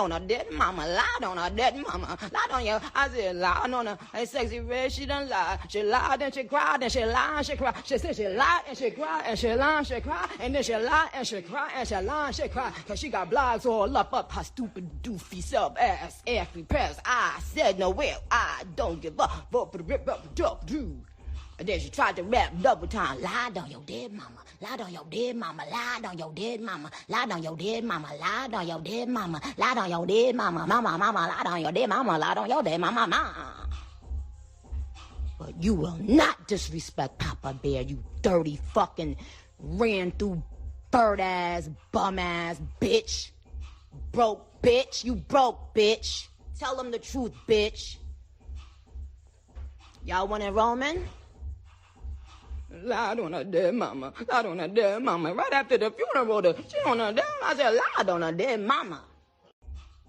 on her dead mama, lied on her dead mama, lied on you. I said, lied on her. Hey, sexy red, she done lied. She lied and she cried and she lied and she cried. She said she lied and she cried and she lied and she cried. And then she lied and she cried and she lied and she cried. Cause she got blogs all up her stupid doofy sub ass every press. I said no will, I don't give up. And then she tried to rap double time. Lied on your dead mama. Lied on your dead mama. Lied on your dead mama. Lied on your dead mama. Lied on your dead mama. Lied on your dead mama. Mama, lied on your dead mama. Lied on your dead mama. Mama. But you will not disrespect Papa Bear, you dirty fucking ran through bird ass, bum ass bitch. Broke bitch. You broke bitch. Tell them the truth, bitch. Y'all want it, Roman? Lied on her dead mama. Lied on her dead mama. Right after the funeral, she on her dead mama. I said, lied on her dead mama.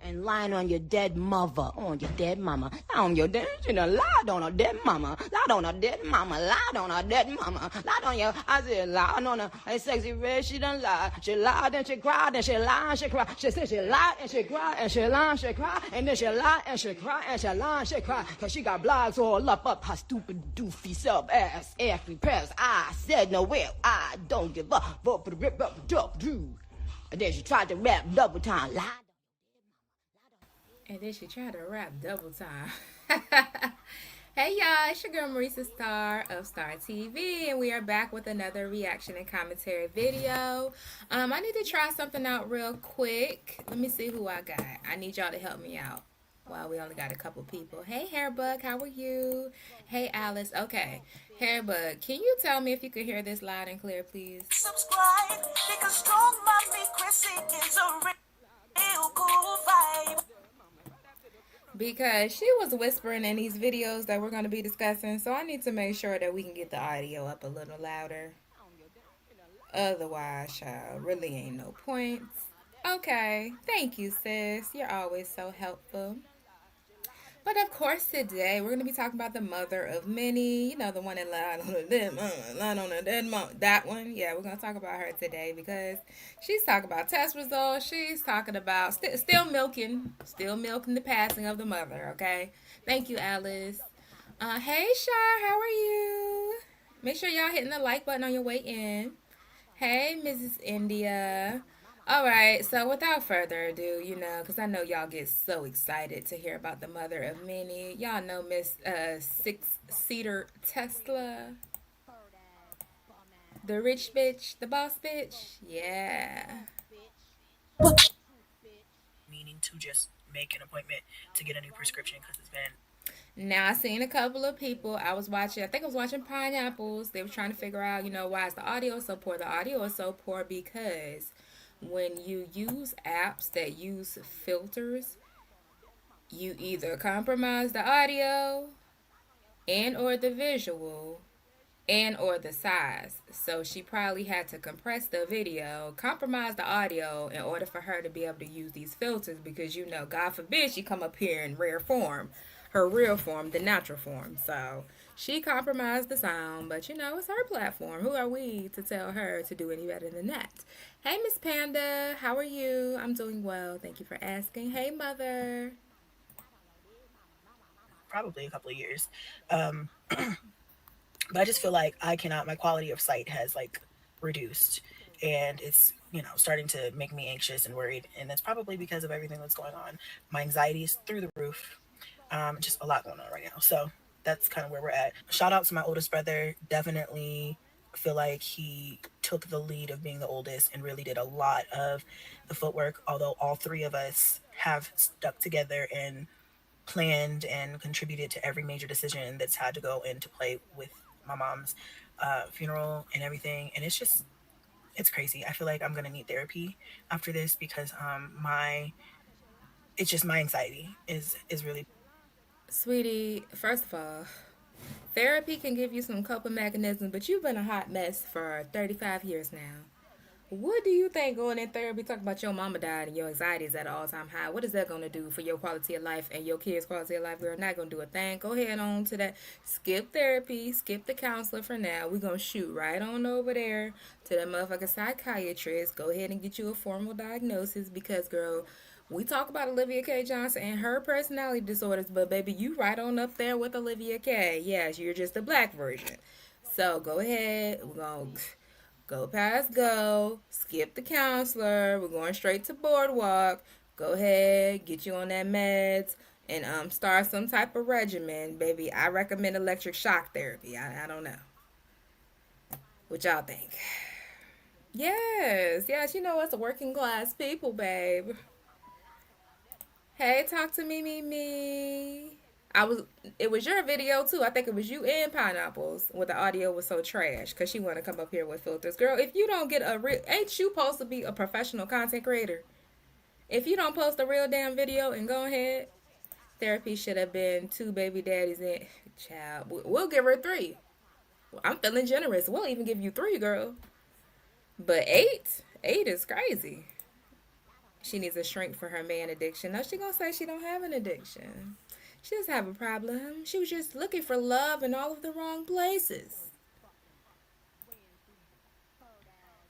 And lying on your dead mother. On your dead mama. On your dead. She done lied on her dead mama. Lied on her dead mama. Lied on her dead mama. Lied on you. I said, lied on her. Hey, sexy red, she done lied. She lied and she cried and she lied and she cried. She said she lied and she cried and she lied and she cried. And then she lied and she cried and she lied and she cried. Cause she got blogs all up her stupid doofy sub ass every press. I said no will. I don't give up. And then she tried to rap double time. Lied. And then she tried to rap double time. Hey y'all, it's your girl Marisa Star of Star TV, and we are back with another reaction and commentary video. I need to try something out real quick. Let me see who I got. I need y'all to help me out. Well, we only got a couple people. Hey Hairbug, how are you? Hey Alice. Okay, Hairbug, can you tell me if you could hear this loud and clear, please? Subscribe, because StrongMommy Chrissy is a real cool vibe. Because she was whispering in these videos that we're going to be discussing, so I need to make sure that we can get the audio up a little louder. Otherwise, child, really ain't no points. Okay, thank you, sis. You're always so helpful. But of course, today we're going to be talking about the mother of many. You know, the one that lied on her dead mama, lied on her dead mama. That one, yeah, we're going to talk about her today because she's talking about test results. She's talking about still milking the passing of the mother. Okay, thank you, Alice. Hey, Shar, how are you? Make sure y'all hitting the like button on your way in. Hey, Mrs. India. All right, so without further ado, you know, because I know y'all get so excited to hear about the mother of many. Y'all know Miss Six-Seater Tesla. The rich bitch, the boss bitch. Yeah. Meaning to just make an appointment to get a new prescription because it's been... Now, I seen a couple of people. I think I was watching Pineapples. They were trying to figure out, you know, why is the audio so poor? The audio is so poor because when you use apps that use filters, you either compromise the audio and or the visual and or the size. So she probably had to compress the video, compromise the audio in order for her to be able to use these filters because, you know, God forbid she come up here in rare form, her real form, the natural form. So she compromised the sound, but you know, it's her platform. Who are we to tell her to do any better than that? Hey, Miss Panda, how are you? I'm doing well. Thank you for asking. Hey, Mother. Probably a couple of years. But I just feel like my quality of sight has like reduced, and it's, you know, starting to make me anxious and worried. And that's probably because of everything that's going on. My anxiety is through the roof. Just a lot going on right now. So that's kind of where we're at. Shout out to my oldest brother. Definitely feel like he took the lead of being the oldest and really did a lot of the footwork. Although all three of us have stuck together and planned and contributed to every major decision that's had to go into play with my mom's funeral and everything. And it's crazy. I feel like I'm gonna need therapy after this because my anxiety is really... Sweetie, first of all, therapy can give you some coping mechanisms, but you've been a hot mess for 35 years now. What do you think going in therapy, talking about your mama died and your anxiety is at an all-time high? What is that going to do for your quality of life and your kids' quality of life? We're not going to do a thing. Go ahead on to that. Skip therapy. Skip the counselor for now. We're going to shoot right on over there to the motherfucking psychiatrist. Go ahead and get you a formal diagnosis because, girl, We talk about Olivia K. Johnson and her personality disorders, but baby, you right on up there with Olivia K. Yes, you're just the black version. So go ahead. We're going to go past go. Skip the counselor. We're going straight to boardwalk. Go ahead. Get you on that meds. And start some type of regimen. Baby, I recommend electric shock therapy. I don't know. What y'all think? Yes. Yes, you know us, the working class people, babe. Hey, talk to me. It was your video too. I think it was you and Pineapples where the audio was so trash because she want to come up here with filters. Girl, if you don't get a real, ain't you supposed to be a professional content creator? If you don't post a real damn video and go ahead, therapy should have been 2 baby daddies in. Child, we'll give her 3. I'm feeling generous. We'll even give you 3, girl. But 8 is crazy. She needs a shrink for her man addiction. No, she gonna say she don't have an addiction. She doesn't have a problem. She was just looking for love in all of the wrong places.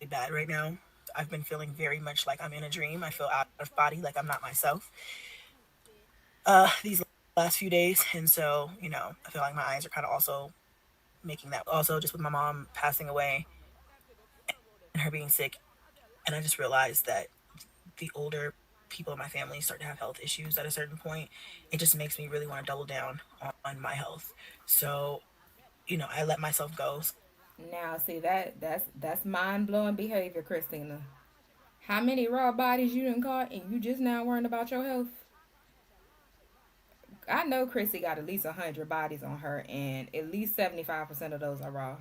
Bad right now. I've been feeling very much like I'm in a dream. I feel out of body, like I'm not myself. These last few days, and so I feel like my eyes are kind of also making that. Also, just with my mom passing away and her being sick, and I just realized that the older people in my family start to have health issues at a certain point, it just makes me really want to double down on my health. So, I let myself go. Now, see that's mind blowing behavior, Christina. How many raw bodies you done caught, and you just now worrying about your health? I know Chrissy got at least 100 bodies on her, and at least 75% of those are raw.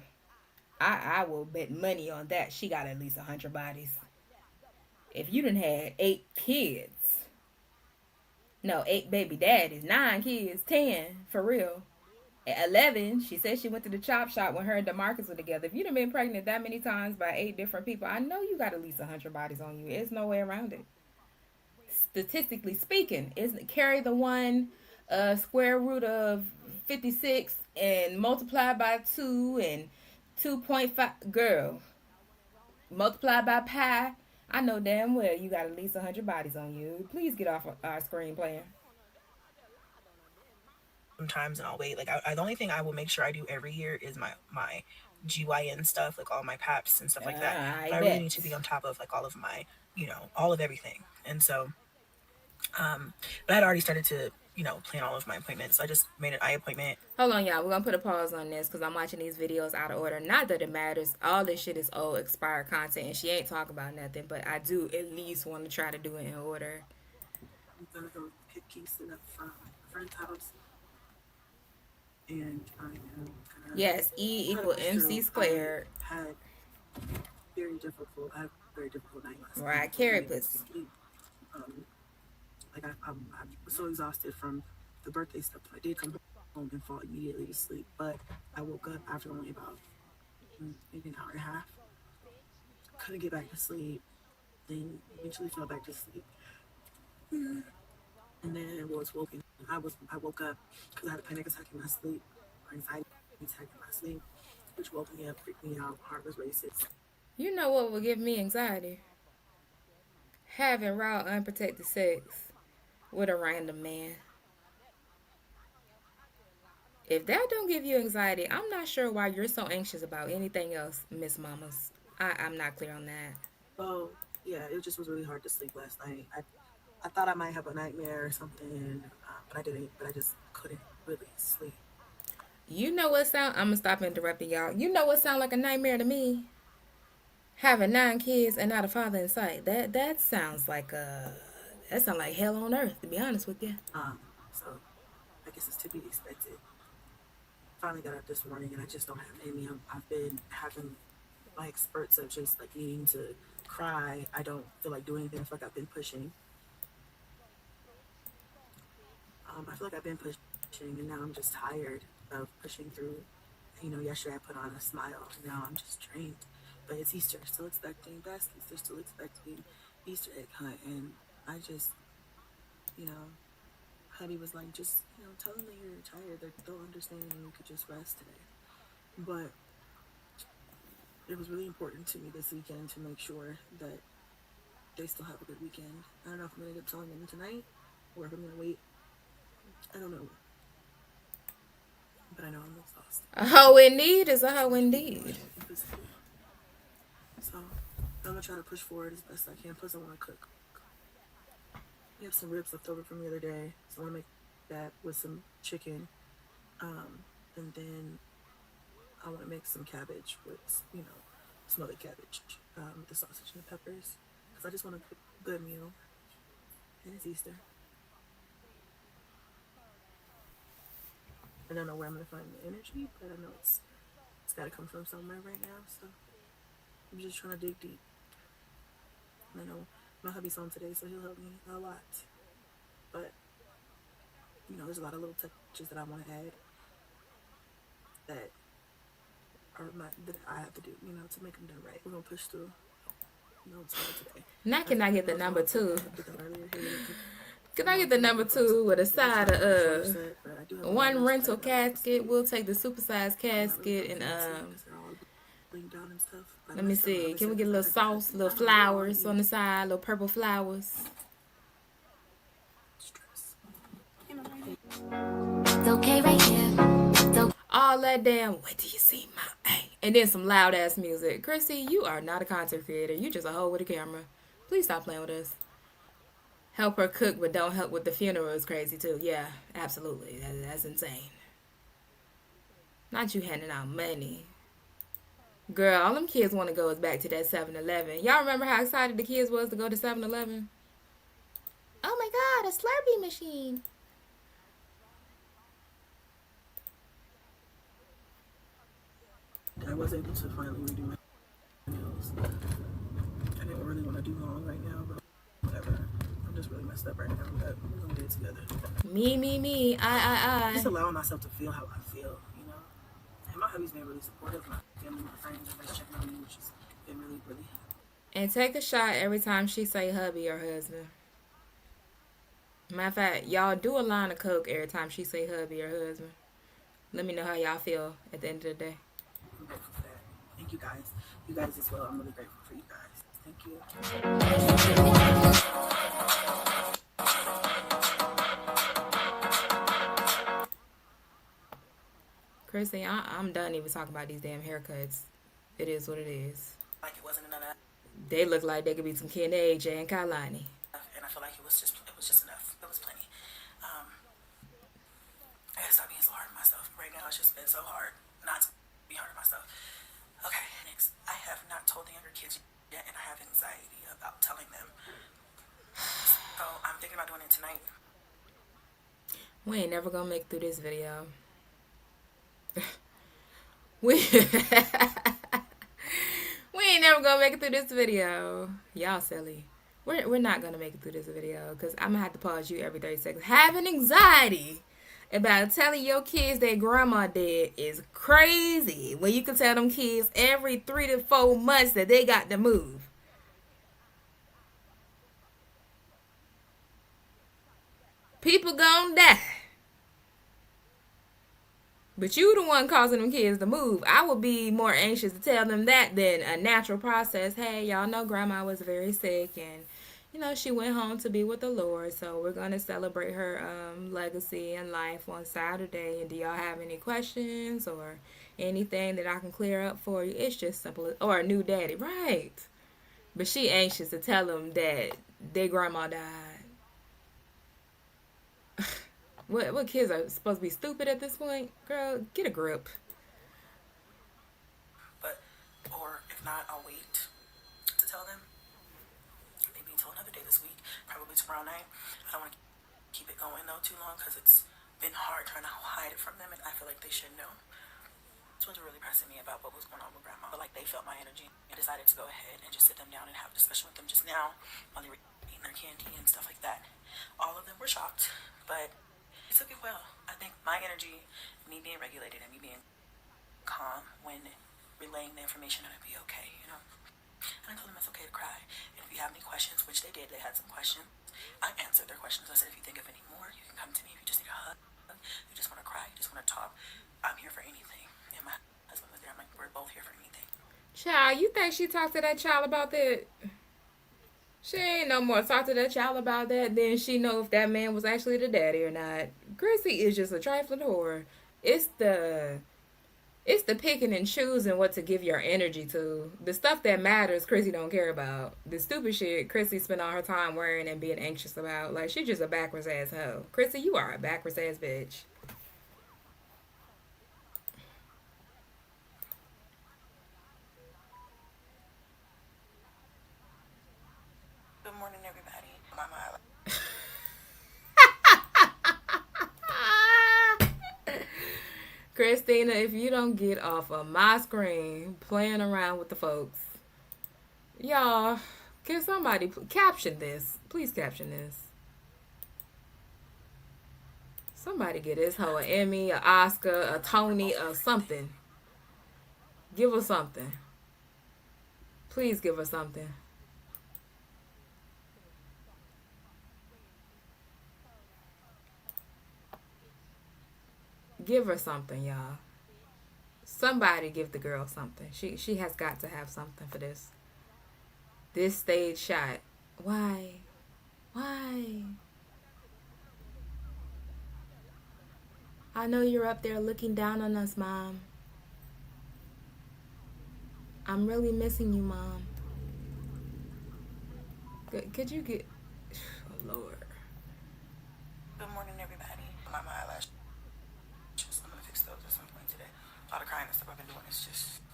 I will bet money on that. She got at least 100 bodies. If you done had 8 kids, no, 8 baby daddies, 9 kids, 10 for real. At 11, she said she went to the chop shop when her and DeMarcus were together. If you done been pregnant that many times by 8 different people, I know you got at least 100 bodies on you. There's no way around it. Statistically speaking, isn't carry the one square root of 56 and multiply by 2 and 2.5, girl, multiply by pi. I know damn well you got at least 100 bodies on you. Please get off our screen playing. Sometimes, and I'll wait. Like the only thing I will make sure I do every year is my GYN stuff, like all my PAPs and stuff like that. But I really need to be on top of like all of my, all of everything. And so, but I'd already started to, plan all of my appointments. So I just made an eye appointment. Hold on, y'all. We're going to put a pause on this because I'm watching these videos out of order. Not that it matters. All this shit is old, expired content, and she ain't talking about nothing. But I do at least want to try to do it in order. I'm going to go pick Kingston up from a friend's house. And I am yes, E equal MC squared. I had very difficult night last night. Right, carry pussy. I was so exhausted from the birthday stuff. I did come home and fall immediately to sleep, but I woke up after only about maybe an hour and a half. Couldn't get back to sleep. Then eventually fell back to sleep. And then was woken. I woke up because I had a panic attack in my sleep, or anxiety attack in my sleep, which woke me up, freaked me out, heart was racing. You know what would give me anxiety? Having raw, unprotected sex with a random man. If that don't give you anxiety, I'm not sure why you're so anxious about anything else, Miss Mamas. I'm not clear on that. Oh, yeah, it just was really hard to sleep last night. I thought I might have a nightmare or something, but I didn't. But I just couldn't really sleep. You know what sound? I'm gonna stop interrupting y'all. You know what sound like a nightmare to me? Having 9 kids and not a father in sight. That sounds like hell on earth. To be honest with you. So I guess it's to be expected. Finally got up this morning and I just don't have it in me. I've been having like spurts of just like needing to cry. I don't feel like doing anything. I feel like I've been pushing. I feel like I've been pushing and now I'm just tired of pushing through. Yesterday I put on a smile and now I'm just drained. But it's Easter, still expecting baskets. They're still expecting Easter egg hunt. And I just, hubby was like, just, tell them that you're tired. They'll understand and you could just rest today. But it was really important to me this weekend to make sure that they still have a good weekend. I don't know if I'm gonna end up telling them tonight or if I'm gonna wait. I don't know. But I know I'm exhausted. A hoe indeed is a hoe indeed. So I'm gonna try to push forward as best I can. Plus I want to cook. We have some ribs left over from the other day, so I want to make that with some chicken. And then I want to make some cabbage with, smothered cabbage, with the sausage and the peppers. Because I just want a good meal. And it's Easter. I don't know where I'm going to find the energy, but I know it's got to come from somewhere right now. So I'm just trying to dig deep. And I know my hubby's home today, so he'll help me a lot. But, there's a lot of little touches that I want to add that I have to do, to make them done right. We're going to push through. Today. Now can I get the number 2? Can I get the number 2 with a side of one rental casket? We'll take the supersized casket and let me see. Can we get a little sauce, little flowers on the side, little purple flowers? It's okay right here. All that damn, wait till you see my A. And then some loud ass music. Chrissy, you are not a content creator. You just a hoe with a camera. Please stop playing with us. Help her cook, but don't help with the funeral is crazy too. Yeah, absolutely. That's insane. Not you handing out money. Girl, all them kids want to go is back to that 7-Eleven. Y'all remember how excited the kids was to go to 7-Eleven? Oh my God, a Slurpee machine. I was able to finally redo my nails. I didn't really want to do long right now, but whatever. I'm just really messed up right now, but we're gonna get it together. Me. I. Just allowing myself to feel how I feel, And my hubby's been really supportive. My family, my friends, everybody's checking on me, which has been really, really. And take a shot every time she say hubby or husband. Matter of fact, y'all do a line of coke every time she say hubby or husband. Let me know how y'all feel at the end of the day. I'm grateful for that. Thank you guys. You guys as well. I'm really grateful for you guys. Thank you. Chrissy, I'm done even talking about these damn haircuts. It is what it is. Like it wasn't enough. They look like they could be some Ken AJ and Kailani. And I feel like it was just enough. It was plenty. I gotta stop being so hard on myself. Right now it's just been so hard not to be hard on myself. Okay, next. I have not told the younger kids yet, and I have anxiety about telling them. So I'm thinking about doing it tonight. We ain't never gonna make it through this video. We ain't never gonna make it through this video. Y'all silly. We're not gonna make it through this video because I'm gonna have to pause you every 30 seconds. Having anxiety about telling your kids that grandma dead is crazy when you can tell them kids every 3 to 4 months that they got to move. People gonna die. But you the one causing them kids to move. I would be more anxious to tell them that than a natural process. Hey, y'all know grandma was very sick and, she went home to be with the Lord. So we're going to celebrate her legacy and life on Saturday. And do y'all have any questions or anything that I can clear up for you? It's just simple. Or a new daddy. Right. But she anxious to tell them that their grandma died. What kids are supposed to be stupid at this point? Girl, get a grip. Or if not, I'll wait to tell them. Maybe until another day this week, probably tomorrow night. I don't want to keep it going though too long because it's been hard trying to hide it from them, and I feel like they should know. This one's really pressing me about what was going on with grandma. But like they felt my energy. I decided to go ahead and just sit them down and have a discussion with them just now while they were eating their candy and stuff like that. All of them were shocked, but it took it well. I think my energy, me being regulated and me being calm when relaying the information, and it'd be okay, And I told them it's okay to cry. And if you have any questions, which they did, they had some questions. I answered their questions. I said, if you think of any more, you can come to me. If you just need a hug, you just want to cry, you just want to talk, I'm here for anything. And my husband was there. I'm like, we're both here for anything. Child, you think she talked to that child about that? She ain't no more talk to that child about that. Then she know if that man was actually the daddy or not. Chrissy is just a trifling whore. It's the picking and choosing what to give your energy to. The stuff that matters, Chrissy don't care about. The stupid shit Chrissy spent all her time worrying and being anxious about. Like, she's just a backwards ass hoe. Chrissy, you are a backwards ass bitch. Good morning, everybody. Christina, if you don't get off of my screen playing around with the folks, y'all, can somebody caption this? Please caption this. Somebody get this hoe an Emmy, an Oscar, a Tony, or something. Give her something. Please give her something. Give her something, y'all. Somebody give the girl something. She has got to have something for this. This stage shot. Why? Why? I know you're up there looking down on us, Mom. I'm really missing you, Mom. Could you get... Oh, Lord. Good morning, everybody. My eyelash. I'm gonna fix those at some point today. All the crying and stuff I've been doing is just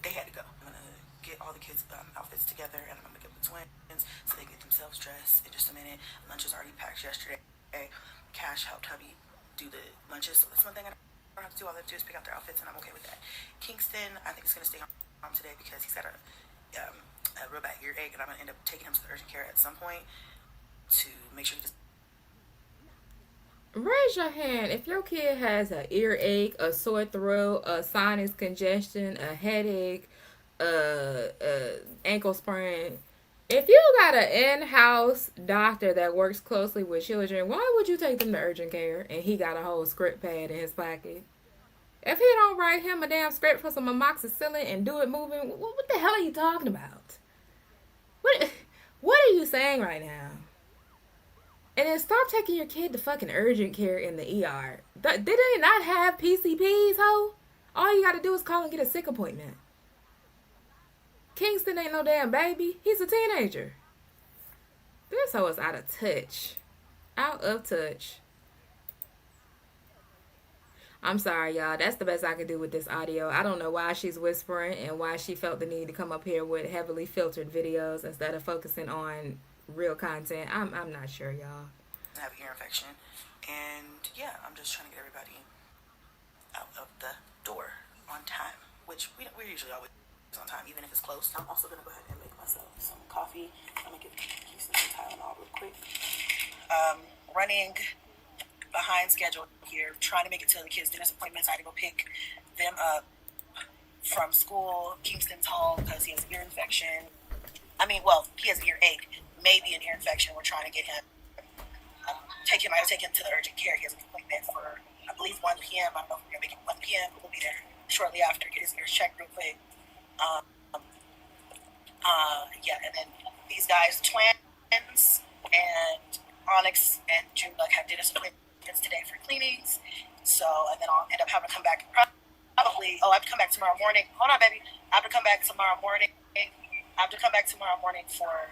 they had to go. I'm gonna get all the kids' outfits together, and I'm gonna make up the twins so they get themselves dressed in just a minute. Lunch is already packed yesterday. Cash helped hubby do the lunches, so that's one thing I don't have to do. All I have to do is pick out their outfits, and I'm okay with that. Kingston, I think, is gonna stay home today because he's got a real bad earache, and I'm gonna end up taking him to the urgent care at some point to make sure he just. Raise your hand if your kid has an earache, a sore throat, a sinus congestion, a headache, ankle sprain. If you got an in-house doctor that works closely with children, why would you take them to urgent care and he got a whole script pad in his pocket? If he don't write him a damn script for some amoxicillin and do it moving, what the hell are you talking about? What are you saying right now? And then stop taking your kid to fucking urgent care in the ER. Did they not have PCPs, ho? All you gotta do is call and get a sick appointment. Kingston ain't no damn baby. He's a teenager. This hoe is out of touch. Out of touch. I'm sorry, y'all. That's the best I could do with this audio. I don't know why she's whispering and why she felt the need to come up here with heavily filtered videos instead of focusing on real content. I'm not sure, y'all. I have an ear infection, and yeah, I'm just trying to get everybody out of the door on time, which we're usually always on time, even if it's close. I'm also gonna go ahead and make myself some coffee. I'm gonna give Houston some Tylenol real quick. Running behind schedule here, trying to make it to the kids' dentist appointments. I had to go pick them up from school. Kingston's home because he has ear infection. He has earache, maybe an ear infection. We're trying to get him, I gotta take him to the urgent care. He has an appointment for, I believe, 1 p.m. I don't know if we're gonna make it 1 p.m., but we'll be there shortly after, get his ears checked real quick. And then these guys, twins, and Onyx and June have dentist appointments today for cleanings. So, and then I'll end up having to come back I have to come back tomorrow morning. Hold on, baby. I have to come back tomorrow morning. For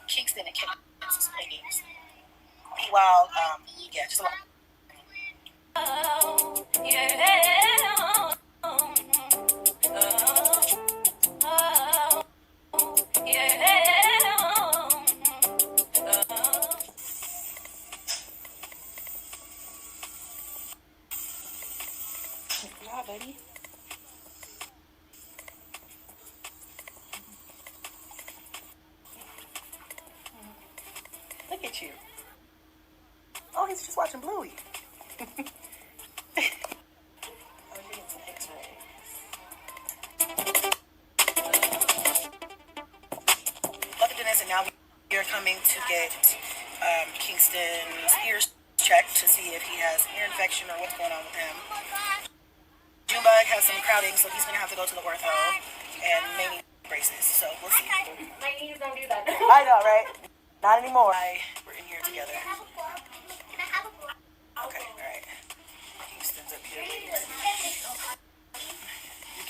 Kingston and Kingston's cleanings. Meanwhile, just a lot. Oh, yeah. Yeah, buddy. Look at you. Oh, he's just watching Bluey. I'm getting some X-rays. Look at this, and now we are coming to get Kingston's ears checked to see if he has ear infection or what's going on with him. Junebug has some crowding, so he's going to have to go to the ortho. And maybe braces. So we'll see. My knees don't do that. I know, right? Not anymore. We're in here together. Okay, all right. Houston's up here.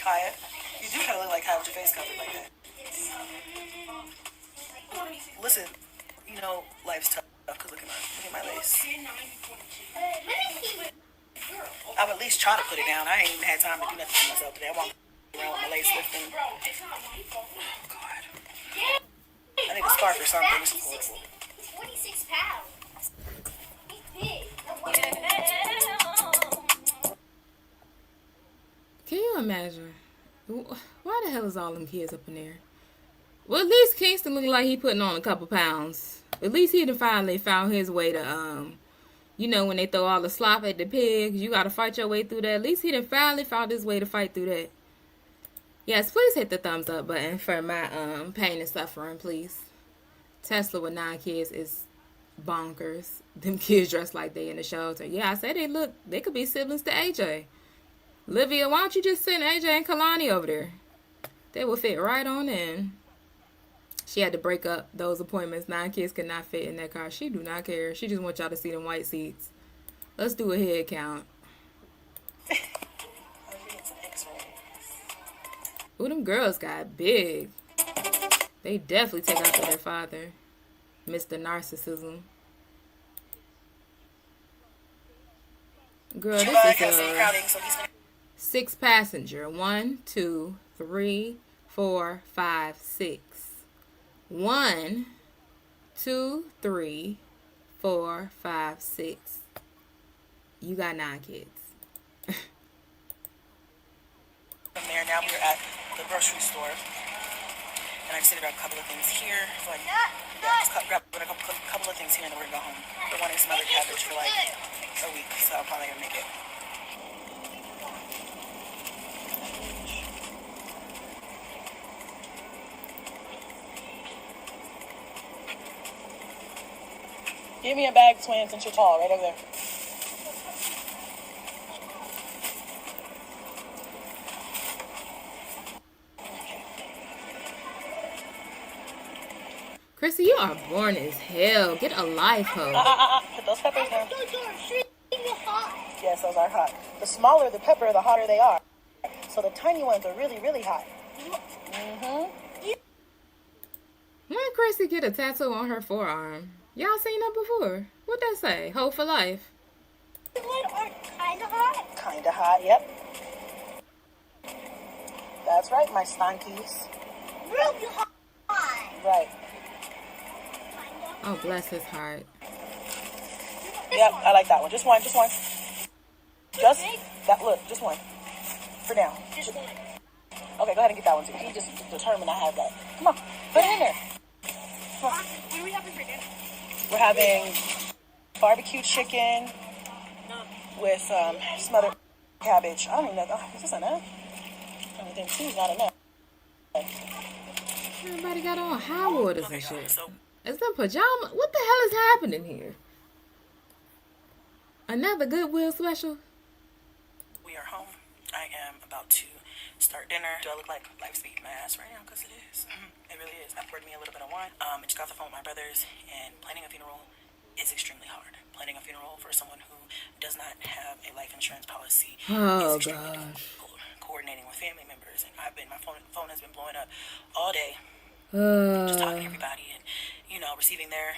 Kaya, you do kind of look like Kaya with your face covered like that. Listen, you know life's tough. Cause look at my lace. I've at least tried to put it down. I ain't even had time to do nothing to myself today. I walk around with my lace lifting. Oh God. I need a scarf or something. This is horrible. 26 pounds. He's big. Can you imagine? Why the hell is all them kids up in there? Well, at least Kingston look like he putting on a couple pounds. At least he done finally found his way to, you know, when they throw all the slop at the pigs, you gotta fight your way through that. At least he done finally found his way to fight through that. Yes, please hit the thumbs up button for my pain and suffering, please. Tesla with 9 kids is bonkers. Them kids dressed like they in the shelter. Yeah, I said they could be siblings to AJ. Livia, why don't you just send AJ and Kalani over there? They will fit right on in. She had to break up those appointments. 9 kids could not fit in that car. She do not care. She just wants y'all to see them white seats. Let's do a head count. Ooh, them girls got big. They definitely take after their father. Mr. Narcissism. Girl, this is a 6 passenger. 1, 2, 3, 4, 5, 6. 1, 2, 3, 4, 5, 6. You got 9 kids. From there, now we're at the grocery store, and I just grab a couple of things here. So like, grab a couple of things here, and then we're gonna go home. We're wanting some other cabbage for like a week, so I'm probably gonna make it. Give me a bag, twin, since you're tall, right over there. Chrissy, you are boring as hell. Get a life, ho. Put those peppers down. Yes, those are hot. The smaller the pepper, the hotter they are. So the tiny ones are really, really hot. When Chrissy get a tattoo on her forearm? Y'all seen that before? What'd that say? Hope for life. Kinda hot. Kinda hot, yep. That's right, my stankies. Really hot. Right. Oh, bless his heart. Yep, I like that one. Just one. Just that. Look, just one. For now. Just one. Okay, go ahead and get that one too. He just determined I have that. Come on, put it in there. Come on. What are we having for dinner? We're having barbecue chicken with some other cabbage. I don't even know. Oh, is this enough? I don't think 2 is not enough. Everybody got on high waters and shit. It's them pajamas. What the hell is happening here? Another Goodwill special? We are home. I am about to start dinner. Do I look like life's beating my ass right now? Because it is. It really is. I poured me a little bit of wine. I just got off the phone with my brothers, and planning a funeral is extremely hard. Planning a funeral for someone who does not have a life insurance policy is extremely difficult. Coordinating with family members, and my phone has been blowing up all day. Just talking to everybody and, receiving their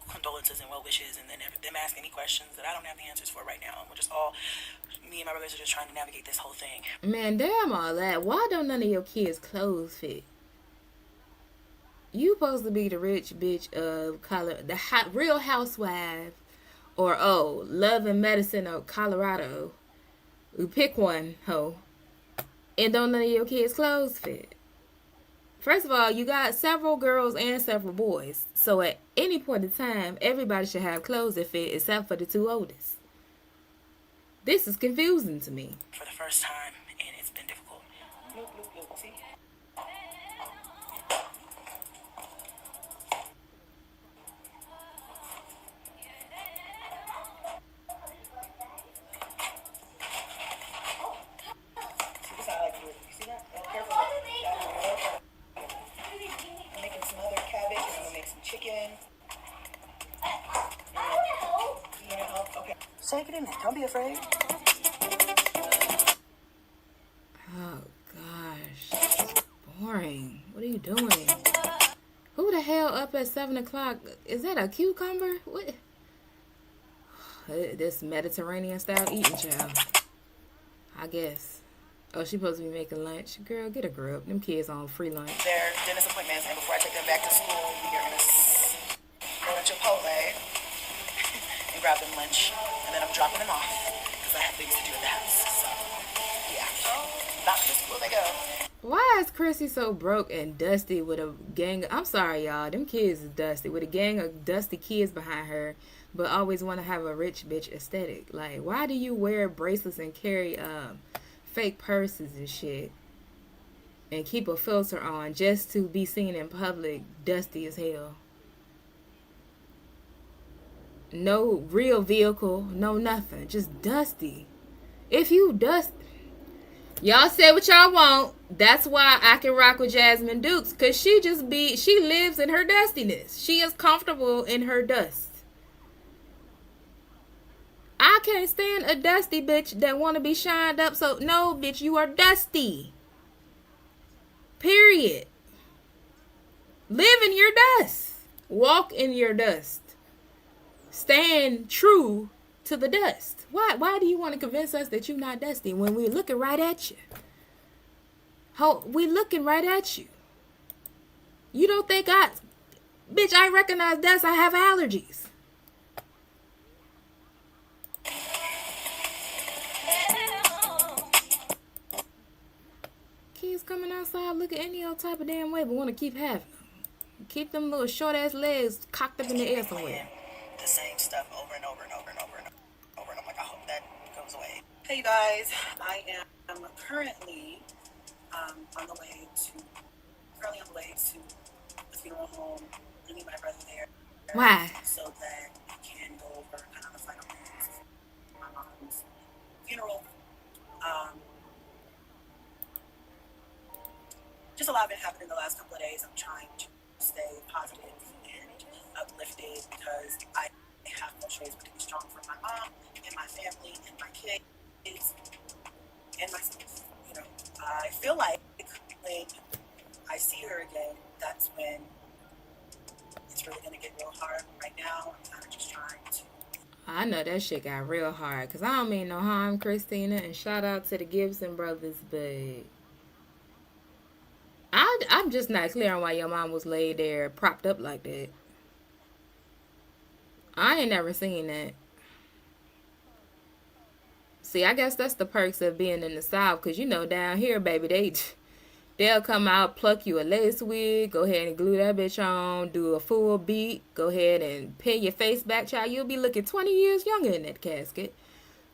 condolences and well wishes, and then them asking me questions that I don't have the answers for right now. And we're just me and my brothers are just trying to navigate this whole thing. Man, damn all that. Why don't none of your kids' clothes fit? You supposed to be the rich bitch of Real Housewife, or Love and Medicine of Colorado. You pick one, ho. And don't none of your kids' clothes fit. First of all, you got several girls and several boys. So at any point in time, everybody should have clothes that fit except for the 2 oldest. This is confusing to me. For the first time, and it's been difficult. Look, see? See, this is how I like to do it. You see that? Careful. take it in there. Don't be afraid. Oh gosh, boring. What are you doing? Who the hell up at 7 o'clock? Is that a cucumber? What? This Mediterranean style eating, child. I guess. Oh, she supposed to be making lunch. Girl, get a grip. Them kids on free lunch. Their dentist appointments, and before I take them back to school, we are gonna go to Chipotle and grab them lunch, and then I'm dropping them off because I have things to do at the house. So, yeah, back to school they go. Why is Chrissy so broke and dusty with a gang? I'm sorry, y'all. Them kids is dusty with a gang of dusty kids behind her, but always want to have a rich bitch aesthetic. Like, why do you wear bracelets and carry fake purses and shit and keep a filter on just to be seen in public dusty as hell? No real vehicle, no nothing, just dusty. If you dust, y'all say what y'all want. That's why I can rock with Jasmine Dukes, cause she lives in her dustiness. She is comfortable in her dust. I can't stand a dusty bitch that want to be shined up. So, no, bitch, you are dusty. Period. Live in your dust. Walk in your dust. Stand true to the dust. Why do you want to convince us that you're not dusty when we're looking right at you? We looking right at you. You don't think bitch, I recognize dust. I have allergies. Kids coming outside looking any old type of damn way, but want to keep having them. Keep them little short ass legs cocked up in the air somewhere. The same stuff over and over and over and over and over. And I'm like, I hope that goes away. Hey guys, I am currently on the way to the funeral home. I meet my brother there. Why? So that we can go over kind of the final minutes of my mom's funeral. Just a lot been happening the last couple of days. I'm trying to stay positive and uplifted because I have no choice but to be strong for my mom and my family and my kids and myself. You know, I feel like when I see her again, that's when it's really gonna get real hard. Right now, I'm kind of just trying to. I know that shit got real hard because I don't mean no harm, Christina, and shout out to the Gibson brothers, but I'm just not clear on why your mom was laid there propped up like that. I ain't never seen that. See, I guess that's the perks of being in the South, because you know down here, baby, they'll come out, pluck you a lace wig, go ahead and glue that bitch on, do a full beat, go ahead and pin your face back, child. You'll be looking 20 years younger in that casket.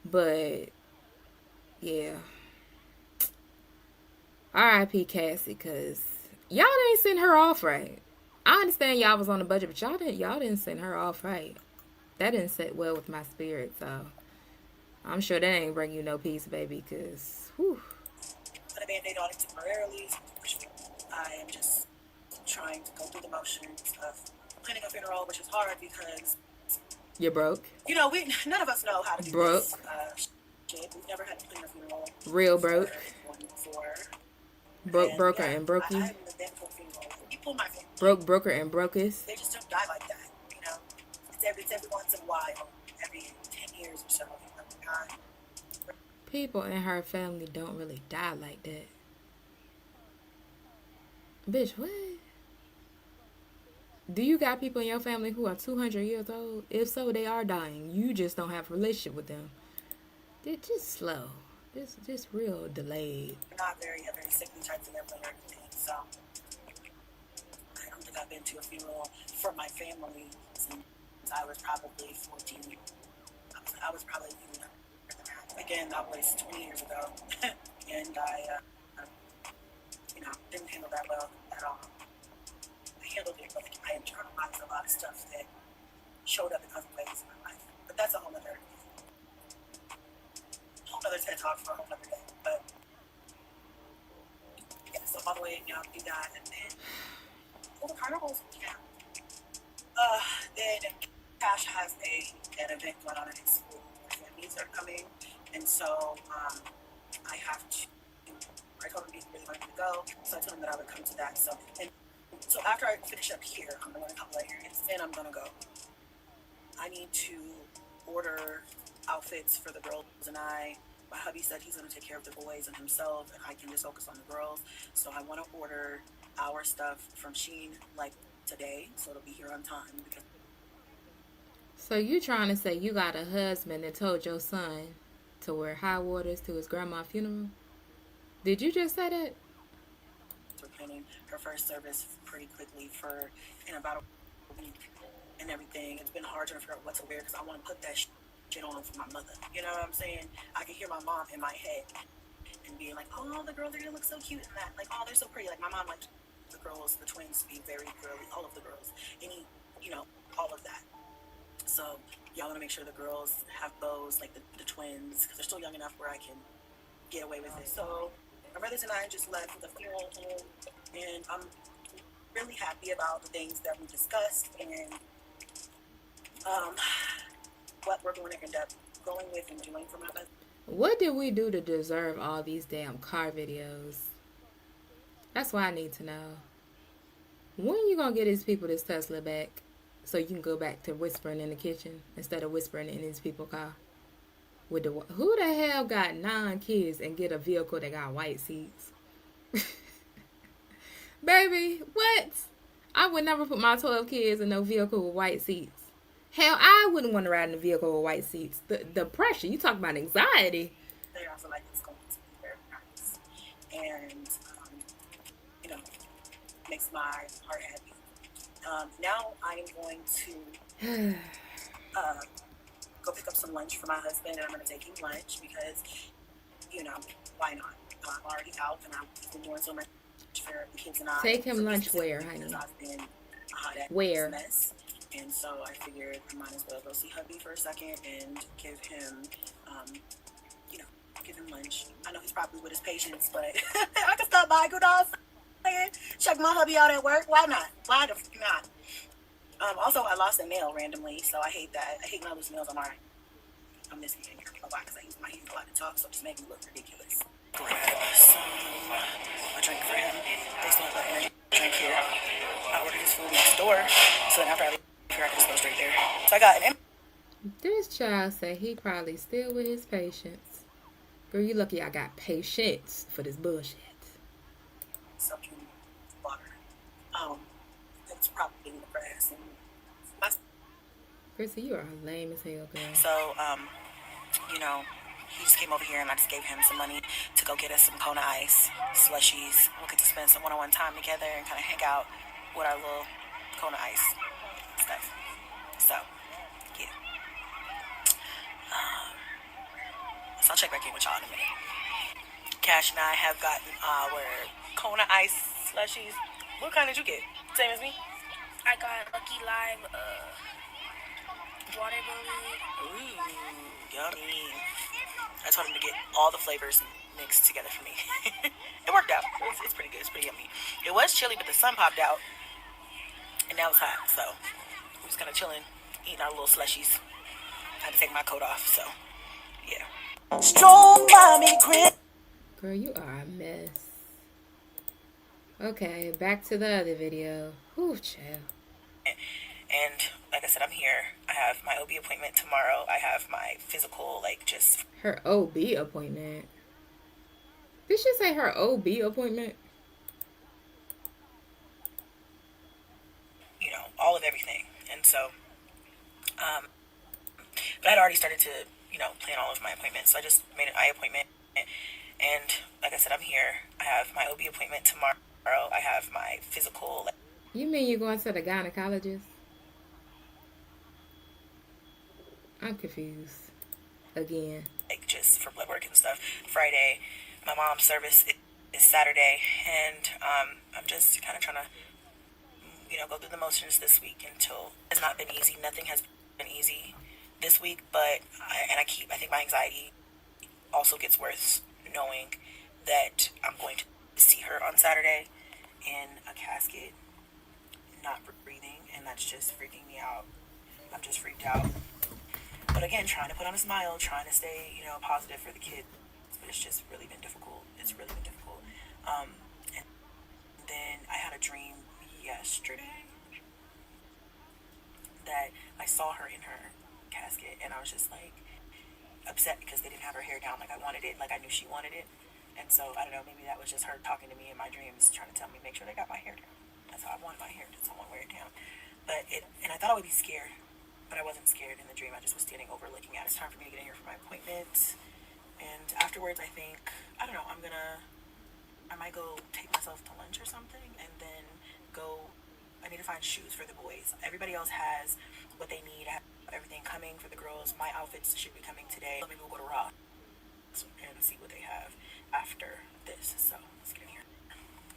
But, yeah. R.I.P. Cassie, because y'all didn't send her off right. I understand y'all was on the budget, but y'all didn't send her off right. That didn't sit well with my spirit, so I'm sure that ain't bring you no peace, baby, because, whew. Put a Band-Aid on it temporarily. I am just trying to go through the motions of planning a funeral, which is hard because you're broke. You know, none of us know how to do broke. This. Shit, we've never had to plan a funeral. Real broke. Broke, and, broker, yeah, and brokey. I haven't been to a funeral. People in my family. Broke, broker, and brokest. They just don't die like that, you know. It's every once in a while, every 10 years or so. People in her family don't really die like that. Bitch, what? Do you got people in your family who are 200 years old? If so, they are dying. You just don't have a relationship with them. They're just slow. Just real delayed. Not very sickly type family or anything, so I don't think I've been to a funeral for my family since I was probably 14. I was probably even younger than that. Again, that was 20 years ago, and I, didn't handle that well at all. I handled it, but I internalized a lot of stuff that showed up in other ways in my life. But that's a whole other TED Talk for a whole other day. But yeah, so by the way, do that, and then the carnivals, yeah. Then Cash has an event going on in his school. needs are coming, and so I have to. I told him he really wanted me to go, so I told him that I would come to that. So after I finish up here, I'm going to a couple of areas, then I'm gonna go. I need to order outfits for the girls and I. My hubby said he's gonna take care of the boys and himself, and I can just focus on the girls. So I want to order our stuff from Shein like today, so it'll be here on time. Because So you trying to say you got a husband that told your son to wear high waters to his grandma's funeral? Did you just say that? we're planning her first service pretty quickly in about a week and everything. It's been hard trying to figure out what to wear because I want to put that shit on for my mother. You know what I'm saying? I can hear my mom in my head and being like, oh, the girls are gonna look so cute in that. Like, oh, they're so pretty. Like, my mom likes the girls, the twins to be very girly, all of the girls. All of that. So, y'all want to make sure the girls have bows, like the twins, because they're still young enough where I can get away with it. So, my brothers and I just left the funeral home, and I'm really happy about the things that we discussed and what we're going to end up going with and doing for my husband. What did we do to deserve all these damn car videos? That's what I need to know. When you gonna get these people this Tesla back so you can go back to whispering in the kitchen instead of whispering in these people's car? Who the hell got 9 kids and get a vehicle that got white seats? Baby, what? I would never put my 12 kids in no vehicle with white seats. Hell, I wouldn't want to ride in a vehicle with white seats. The pressure, you talk about anxiety. They also like it's going to be very nice. And, makes my heart happy. Now I am going to go pick up some lunch for my husband, and I'm going to take him lunch because, why not? I'm already out, and I've been doing so much for the kids and I. Take him lunch where, honey? Because I've been a hot ass Where? mess. And so I figured I might as well go see hubby for a second and give him, give him lunch. I know he's probably with his patients, but I can stop by, good old check my hubby out at work. Why not? Why the f not? Also, I lost a nail randomly, so I hate that. I hate when I lose nails. I'm missing it a lot because I use my hands a lot to talk, so it just makes me look ridiculous. Grab a drink for him. They still have an energy drink here. I ordered his food next door, so then after I leave here, I can just go straight there. So I got an This child said he probably still with his patients. Girl, you lucky I got patience for this bullshit. soaking water. It's probably in the grass. And Chrissy, you are lame as hell, girl. so, he just came over here and I just gave him some money to go get us some Kona Ice slushies. We'll get to spend some one-on-one time together and kind of hang out with our little Kona Ice stuff. So, yeah. So I'll check back in with y'all in a minute. Cash and I have gotten our Kona Ice slushies. What kind did you get? Same as me? I got Lucky Lime, watermelon. Ooh, yummy. I told him to get all the flavors mixed together for me. It worked out. It's pretty good. It's pretty yummy. It was chilly, but the sun popped out. And now it's hot. So we're just kind of chilling, eating our little slushies. I had to take my coat off. So, yeah. StrongMommy, Chris. Girl, you are a mess. Okay, back to the other video. Whew, child. And like I said, I'm here. I have my OB appointment tomorrow. I have my physical, just Her OB appointment. Did she say her OB appointment? all of everything. And so, but I had already started to, plan all of my appointments. So I just made an eye appointment. And like I said, I'm here. I have my OB appointment tomorrow. I have my physical. You mean you're going to the gynecologist? I'm confused. Again. Just for blood work and stuff. Friday. My mom's service is Saturday. And I'm just kind of trying to, go through the motions this week until it's not been easy. Nothing has been easy this week. But I think my anxiety also gets worse knowing that I'm going to see her on Saturday in a casket, not breathing, and that's just freaking me out. I'm just freaked out. But But again, trying to put on a smile, trying to stay, positive for the kids. But it's just really been difficult. It's really been difficult. And then I had a dream yesterday that I saw her in her casket, and I was just like upset because they didn't have her hair down like I wanted it, like I knew she wanted it. And so I don't know, maybe that was just her talking to me in my dreams, trying to tell me, make sure they got my hair down. That's how I wanted my hair. Did someone wear it down? And I thought I would be scared, but I wasn't scared in the dream. I just was standing over looking at it. It's time for me to get in here for my appointment. And afterwards, I think, I don't know, I might go take myself to lunch or something, and then I need to find shoes for the boys. Everybody else has what they need. I have everything coming for the girls. My outfits should be coming today. Maybe we'll go to Ross and see what they have after this. So let's get in here.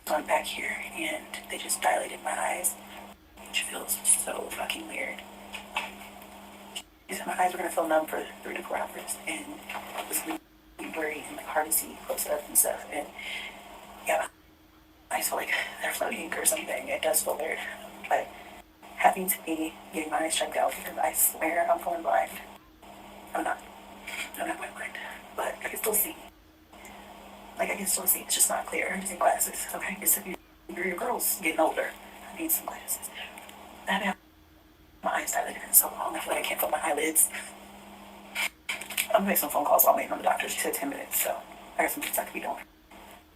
So I'm back here, and they just dilated my eyes, which feels so fucking weird. They said my eyes were gonna feel numb for 3 to 4 hours, and it was really blurry and like hard to see close up and stuff. And yeah, I feel like they're floating or something. It does feel weird, but having to be getting my eyes checked out because I swear I'm going blind. I'm not going blind, but I can still see. Like, I can still see. It's just not clear. I just need glasses. Okay, it's your girl's getting older. I need some glasses. I haven't had my eyes dilated in so long. I feel like I can't feel my eyelids. I'm gonna make some phone calls while I'm waiting on the doctor. She said 10 minutes, so I got some things I could be doing.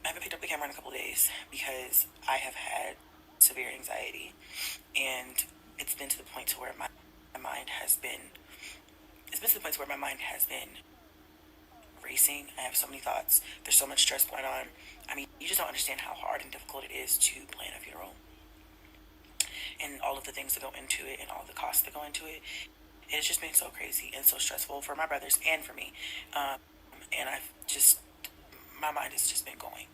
I haven't picked up the camera in a couple days because I have had severe anxiety, and it's been to the point to where my mind has been racing. I have so many thoughts. There's so much stress going on. I mean, you just don't understand how hard and difficult it is to plan a funeral, and all of the things that go into it, and all of the costs that go into it. It's just been so crazy and so stressful for my brothers and for me. And my mind has just been going.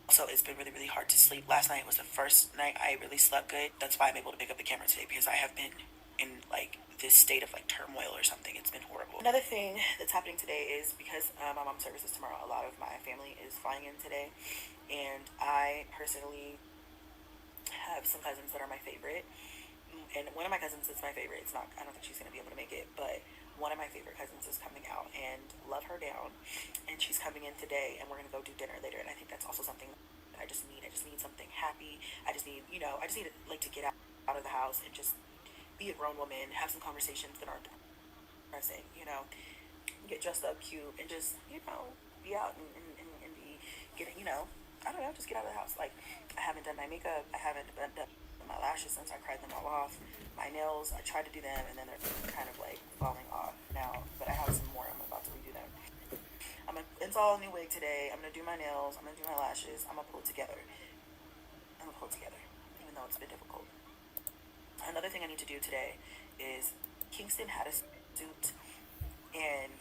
Also, it's been really, really hard to sleep. Last night was the first night I really slept good. That's why I'm able to pick up the camera today, because I have been in like this state of like turmoil or something. It's been horrible. Another thing that's happening today is because my mom's service is tomorrow, a lot of my family is flying in today, and I personally have some cousins that are my favorite. And one of my cousins is my favorite. I don't think she's going to be able to make it, but one of my favorite cousins is coming out, and love her down. And she's coming in today, and we're going to go do dinner later. And I think that's also something that I just need. I just need something happy. I just need to get out of the house and just be a grown woman, have some conversations that aren't depressing, get dressed up cute, and just, be out and be getting, I don't know, just get out of the house. Like, I haven't done my makeup. I haven't done my lashes since I cried them all off. My nails, I tried to do them, and then they're kind of like falling off now, but I have some more. I'm about to redo them. I'm going to install a new wig today. I'm going to do my nails. I'm going to do my lashes. I'm going to pull it together, even though it's been difficult. Another thing I need to do today is Kingston had a suit, and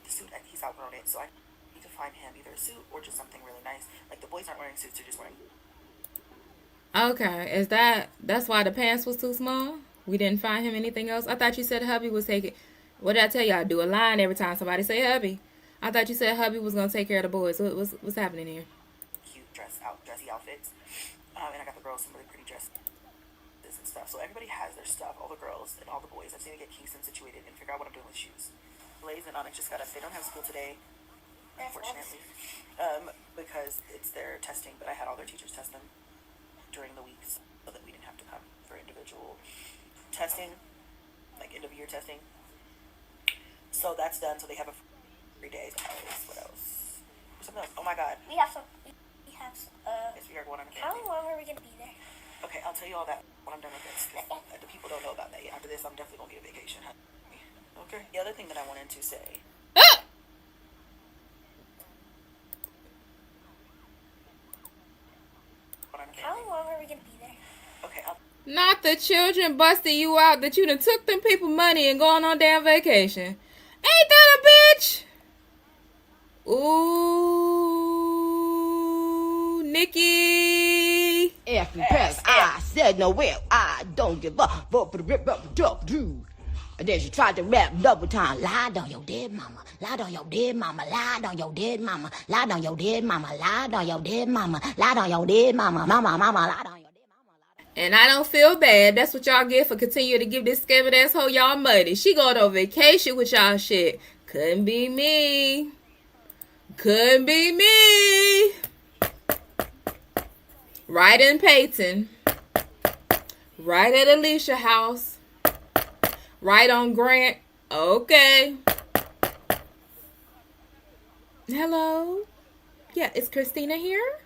the suit, he's outgrown it, so I need to find him either a suit or just something really nice. Like, the boys aren't wearing suits, they're just wearing... Okay, that's why the pants was too small? We didn't find him anything else? I thought you said hubby was taking... What did I tell you? I do a line every time somebody say hubby. I thought you said hubby was going to take care of the boys. What's happening here? Cute dressy outfits. And I got the girls some really pretty dresses and stuff. So everybody has their stuff, all the girls and all the boys. I just need to get Kingston situated and figure out what I'm doing with shoes. Blaze and Onyx just got up. They don't have school today, unfortunately, because it's their testing, but I had all their teachers test them during the weeks so that we didn't have to come for individual testing, like end of year testing. So that's done. So they have a free day. What else? Something else. Oh my God. We have some. Yes, we are going on a camping. How long are we gonna be there? Okay, I'll tell you all that when I'm done with this. The people don't know about that yet. After this, I'm definitely gonna get a vacation. Okay. The other thing that I wanted to say. How long are we gonna be there? Okay. Not the children busting you out that you done took them people money and going on damn vacation. Ain't that a bitch? Ooh, Nikki. If you press, I said no will. I don't give up. Vote for the rip up duck do. And then she tried to rap double time. Lied on your dead mama. Lied on your dead mama. Lied on your dead mama. Lied on your dead mama. Lied on your dead mama. Lied on your dead mama. Mama, lied on your dead mama. And I don't feel bad. That's what y'all get for continuing to give this scamming asshole y'all money. She going on vacation with y'all shit. Couldn't be me. Couldn't be me. Right in Peyton. Right at Alicia house. Right on Grant. Okay. Hello? Yeah, is Christina here?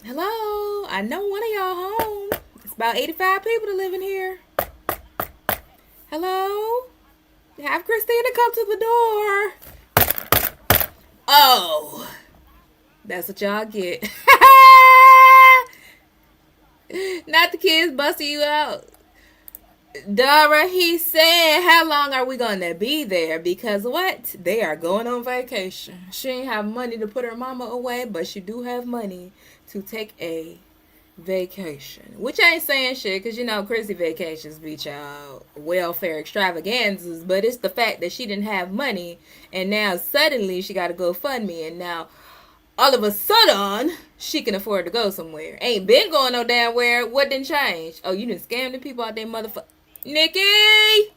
Hello? I know one of y'all home. It's about 85 people that live in here. Hello? Have Christina come to the door. Oh. That's what y'all get. Not the kids busting you out. Dara, he said, how long are we going to be there? Because what? They are going on vacation. She ain't have money to put her mama away, but she do have money to take a vacation. Which ain't saying shit, because you know Chrissy vacations be y'all welfare extravaganzas, but it's the fact that she didn't have money, and now suddenly she got to go fund me, and now all of a sudden, she can afford to go somewhere. Ain't been going no damn where. What didn't change? Oh, you done scammed the people out there, motherfucker. Nikki!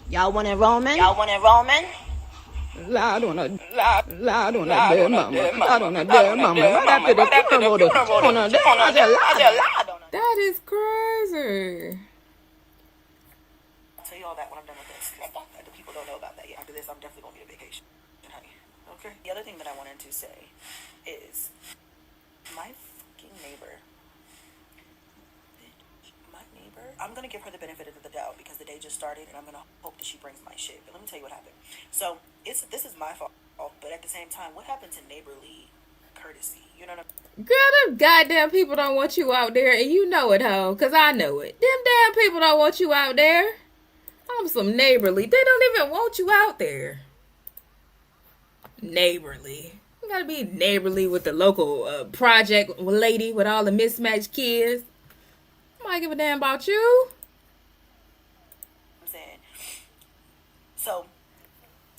Y'all want enrollment? Y'all want enrollment? Loud on a dead mama. Loud on a dead mama. Right after the funeral, on a dead I said loud on a. That is crazy. I'll tell you all that when I'm done with this. The people don't know about that yet. After this, I'm definitely going to need a vacation, honey. Okay? The other thing that I wanted to say is my fucking neighbor. I'm going to give her the benefit of the doubt because the day just started and I'm going to hope that she brings my shit. But let me tell you what happened. So, this is my fault, but at the same time, what happened to neighborly courtesy? You know what I'm Girl, them goddamn people don't want you out there, and you know it, ho, because I know it. Them damn people don't want you out there. I'm some neighborly. They don't even want you out there. Neighborly. You gotta be neighborly with the local project lady with all the mismatched kids. I give a damn about you. saying? So,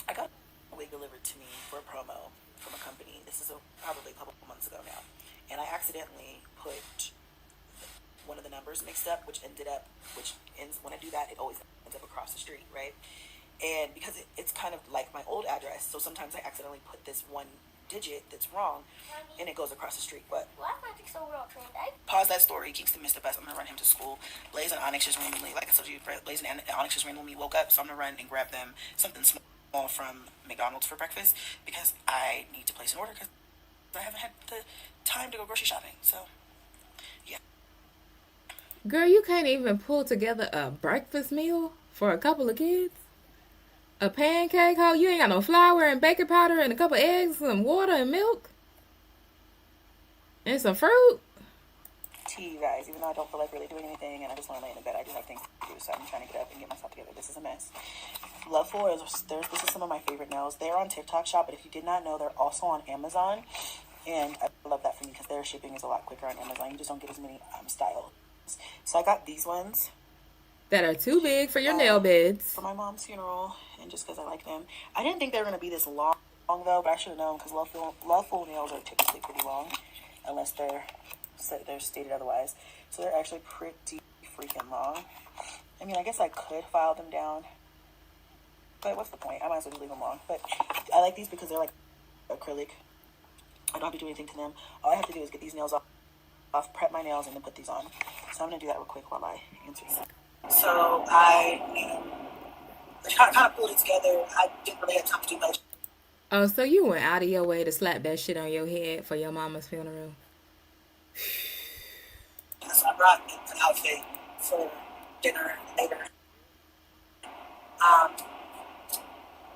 I got a wig delivered to me for a promo from a company. This is probably a couple months ago now. And I accidentally put one of the numbers mixed up, which ends, when I do that, it always ends up across the street, right? And because it's kind of like my old address, so sometimes I accidentally put this one digit that's wrong, and it goes across the street. But pause that story. Kingston missed the bus. I'm gonna run him to school. Blaze and Onyx just randomly, like I told you, Blaze and Onyx just randomly woke up, so I'm gonna run and grab them something small from McDonald's for breakfast because I need to place an order because I haven't had the time to go grocery shopping. So, yeah. Girl, you can't even pull together a breakfast meal for a couple of kids? A pancake, ho? You ain't got no flour and baking powder and a couple eggs, some water and milk? And some fruit? Tea, you guys, even though I don't feel like really doing anything and I just want to lay in the bed, I do have things to do, so I'm trying to get up and get myself together. This is a mess. Loveful this is some of my favorite nails. They're on TikTok Shop, but if you did not know, they're also on Amazon. And I love that for me because their shipping is a lot quicker on Amazon. You just don't get as many styles. So I got these ones. That are too big for your nail beds. For my mom's funeral, and just because I like them. I didn't think they were going to be this long though, but I should have known because Loveful nails are typically pretty long, unless they're stated otherwise. So they're actually pretty freaking long. I mean, I guess I could file them down, but what's the point? I might as well just leave them long. But I like these because they're like acrylic. I don't have to do anything to them. All I have to do is get these nails off, prep my nails, and then put these on. So I'm going to do that real quick while I answer you. So I kind of pulled it together. I didn't really have time to do much. Oh, so you went out of your way to slap that shit on your head for your mama's funeral? So I brought an outfit for dinner later. I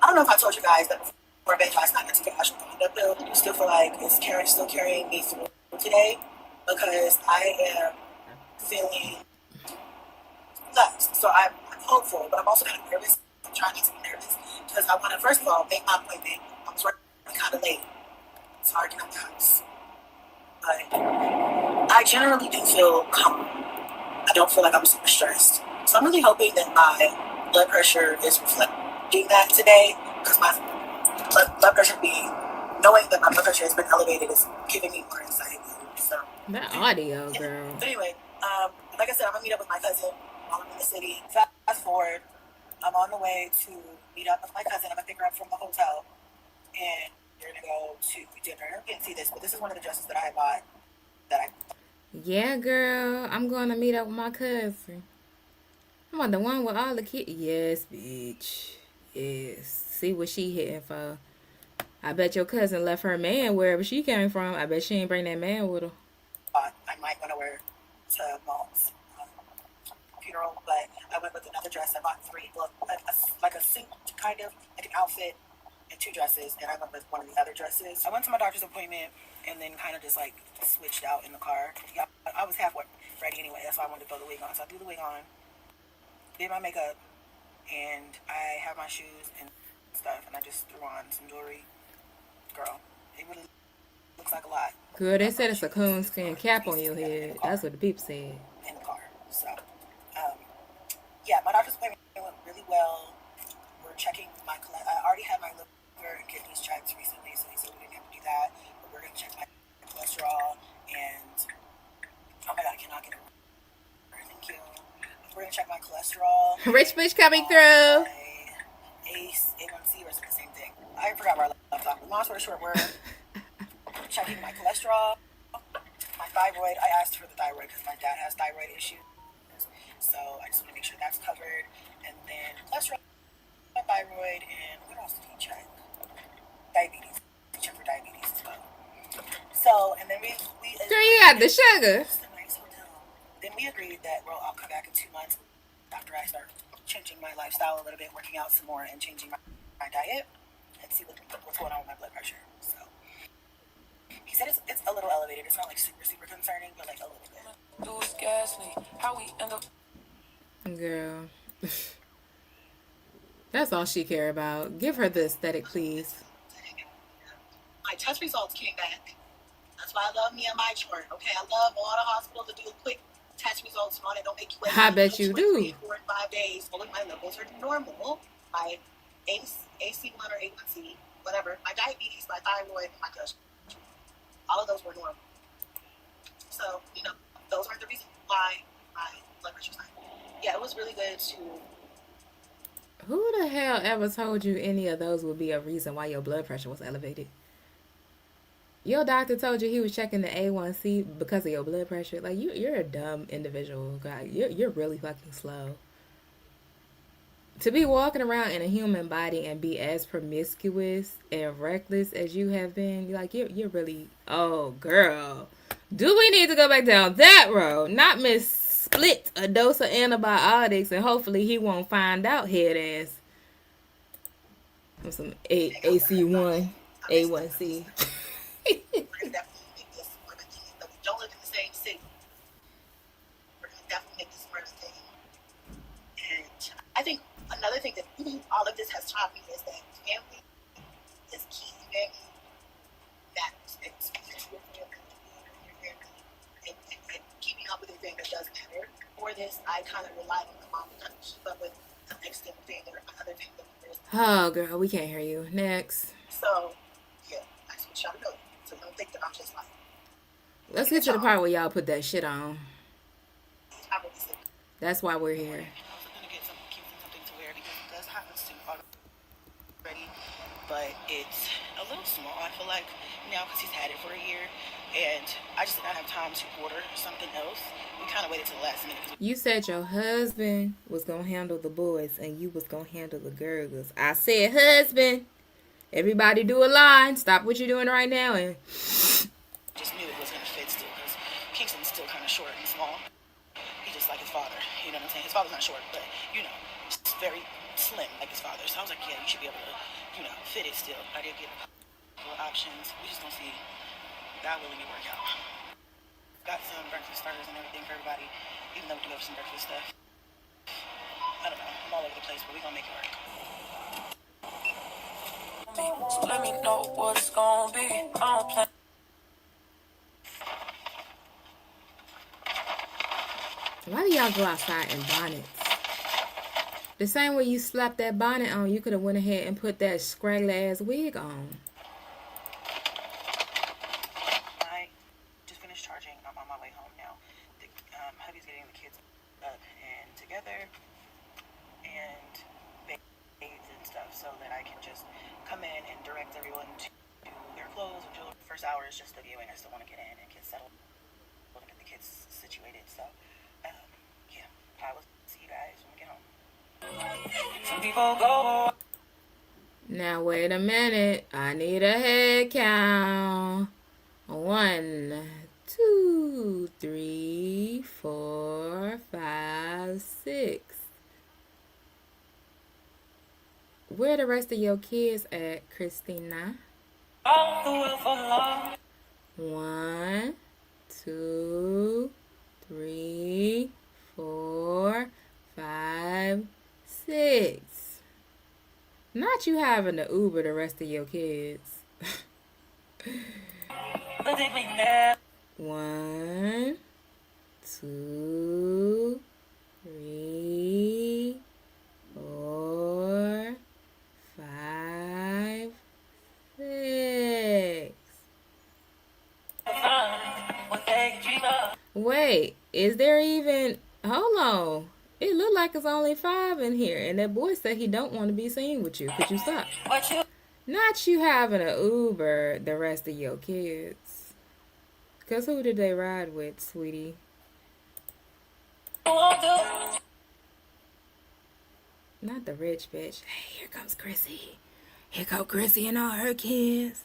don't know if I told you guys that before bed last night I took an actual that pill. I still feel like it's still carrying me through today because I am feeling nuts. So I'm hopeful, but I'm also kind of nervous. I'm trying not to be nervous because I want to, first of all, make my appointment. I was working kind of late. It's hard to get out the house. But I generally do feel calm. I don't feel like I'm super stressed. So I'm really hoping that my blood pressure is reflecting that today because my blood pressure being knowing that my blood pressure has been elevated is giving me more anxiety. So That audio, girl. But anyway, like I said, I'm gonna meet up with my cousin while I'm in the city. Fast forward, I'm on the way to meet up with my cousin. I'm gonna pick her up from the hotel, and we're gonna go to dinner. You can't see this, but this is one of the dresses that I bought. Yeah, girl. I'm going to meet up with my cousin. I'm on the one with all the kids. Yes, bitch. Yes. See what she hitting for. I bet your cousin left her man wherever she came from. I bet she ain't bring that man with her. I might want to wear to Mom's funeral, but I went with another dress. I bought three, like a suit kind of, like an outfit and two dresses, and I went with one of the other dresses. I went to my doctor's appointment and then kind of just like switched out in the car. Yeah, I was halfway ready anyway. That's why I wanted to throw the wig on. So I threw the wig on, did my makeup, and I have my shoes and stuff, and I just threw on some jewelry. Girl, it really looks like a lot. Girl, they said it's a coonskin cap on your head. That's what the people said. In the car. So, yeah, my doctor's appointment went really well. We're checking my I already had my liver and kidneys checked recently, so he said we didn't have to do that. But we're going to check my cholesterol and, oh my God, I cannot get it. Thank you. We're going to check my cholesterol. Rich bitch coming through. A1C, or is it the same thing? I forgot where I left off. Long story short, we're checking my cholesterol, my thyroid. I asked for the thyroid because my dad has thyroid issues. So I just want to make sure that's covered. And then cholesterol, thyroid, and what else did he check? Diabetes. He checked for diabetes as well. So, and then we Girl, you got the sugar. It's a nice hotel. Then we agreed that, well, I'll come back in 2 months after I start changing my lifestyle a little bit, working out some more, and changing my diet, and see what's going on with my blood pressure. So he said it's a little elevated. It's not like super concerning, but like a little bit. How we end up? Girl. That's all she care about. Give her the aesthetic, please. My test results came back. That's why I love me and my chart. Okay, I love all the hospitals to do quick test results on it. Don't make you wait. I bet you do. 3, 4, and 5 days. All of my levels are normal. My AC1 or A1C, whatever. My diabetes, my thyroid, my cholesterol. All of those were normal. So, those aren't the reason why my blood pressure's high. Yeah, it was really good to... Who the hell ever told you any of those would be a reason why your blood pressure was elevated? Your doctor told you he was checking the A1C because of your blood pressure. Like, you're a dumb individual, guy. You're really fucking slow. To be walking around in a human body and be as promiscuous and reckless as you have been, like, you're really... Oh, girl. Do we need to go back down that road? Not Miss Split a dose of antibiotics and hopefully he won't find out, head ass. Some AC1, A1C. We're going to definitely make this more of a thing. But we don't live in the same city. We're going to definitely make this more of a thing. And I think another thing that all of this has taught me is that family is key. Family matters. It's your family, and keeping up with your family does matter. For this, I kind of relied on my mom to keep up with the extended family or my other family members. Oh, girl, we can't hear you. Next. So, yeah, I just want y'all to know. So don't think that I'm just like... Let's get to the part where y'all put that shit on. I really said, That's why we're here. I was going to get something to wear because it does have a suit already, but it's a little small, I feel like, now because he's had it for a year, and I just did not have time to order something else. We kind of waited till the last minute. You said your husband was going to handle the boys and you was going to handle the girls. I said, husband, everybody do a line. Stop what you're doing right now and... Just knew it was going to fit still because Kingston's still kind of short and small. He's just like his father, you know what I'm saying? His father's not short, but, just very slim like his father. So I was like, yeah, you should be able to, fit it still. I did get a couple of options. We just don't see that willingly work out. Got some breakfast starters and everything for everybody, even though we do have some breakfast stuff. I don't know, I'm all over the place, but we're going to make it work. So let me know what it's gonna be. I don't plan. Why do y'all go outside in bonnets? The same way you slapped that bonnet on, you could have went ahead and put that scraggly ass wig on. Some people go. Now wait a minute. I need a head count. 1, 2, 3, 4, 5, 6. Where the rest of your kids at, Christina? All the will for love. 1, 2, 3, 4, 5, 6. Not you having to Uber the rest of your kids. But they may never. 1, 2, 3, 4, 5, 6. What they dream of. Wait, is there even... Hold on. It look like it's only 5 in here. And that boy said he don't want to be seen with you. Could you stop? What you Not you having to Uber the rest of your kids. Because who did they ride with, sweetie? won't do. Not the rich bitch. Hey, here comes Chrissy. Here come Chrissy and all her kids.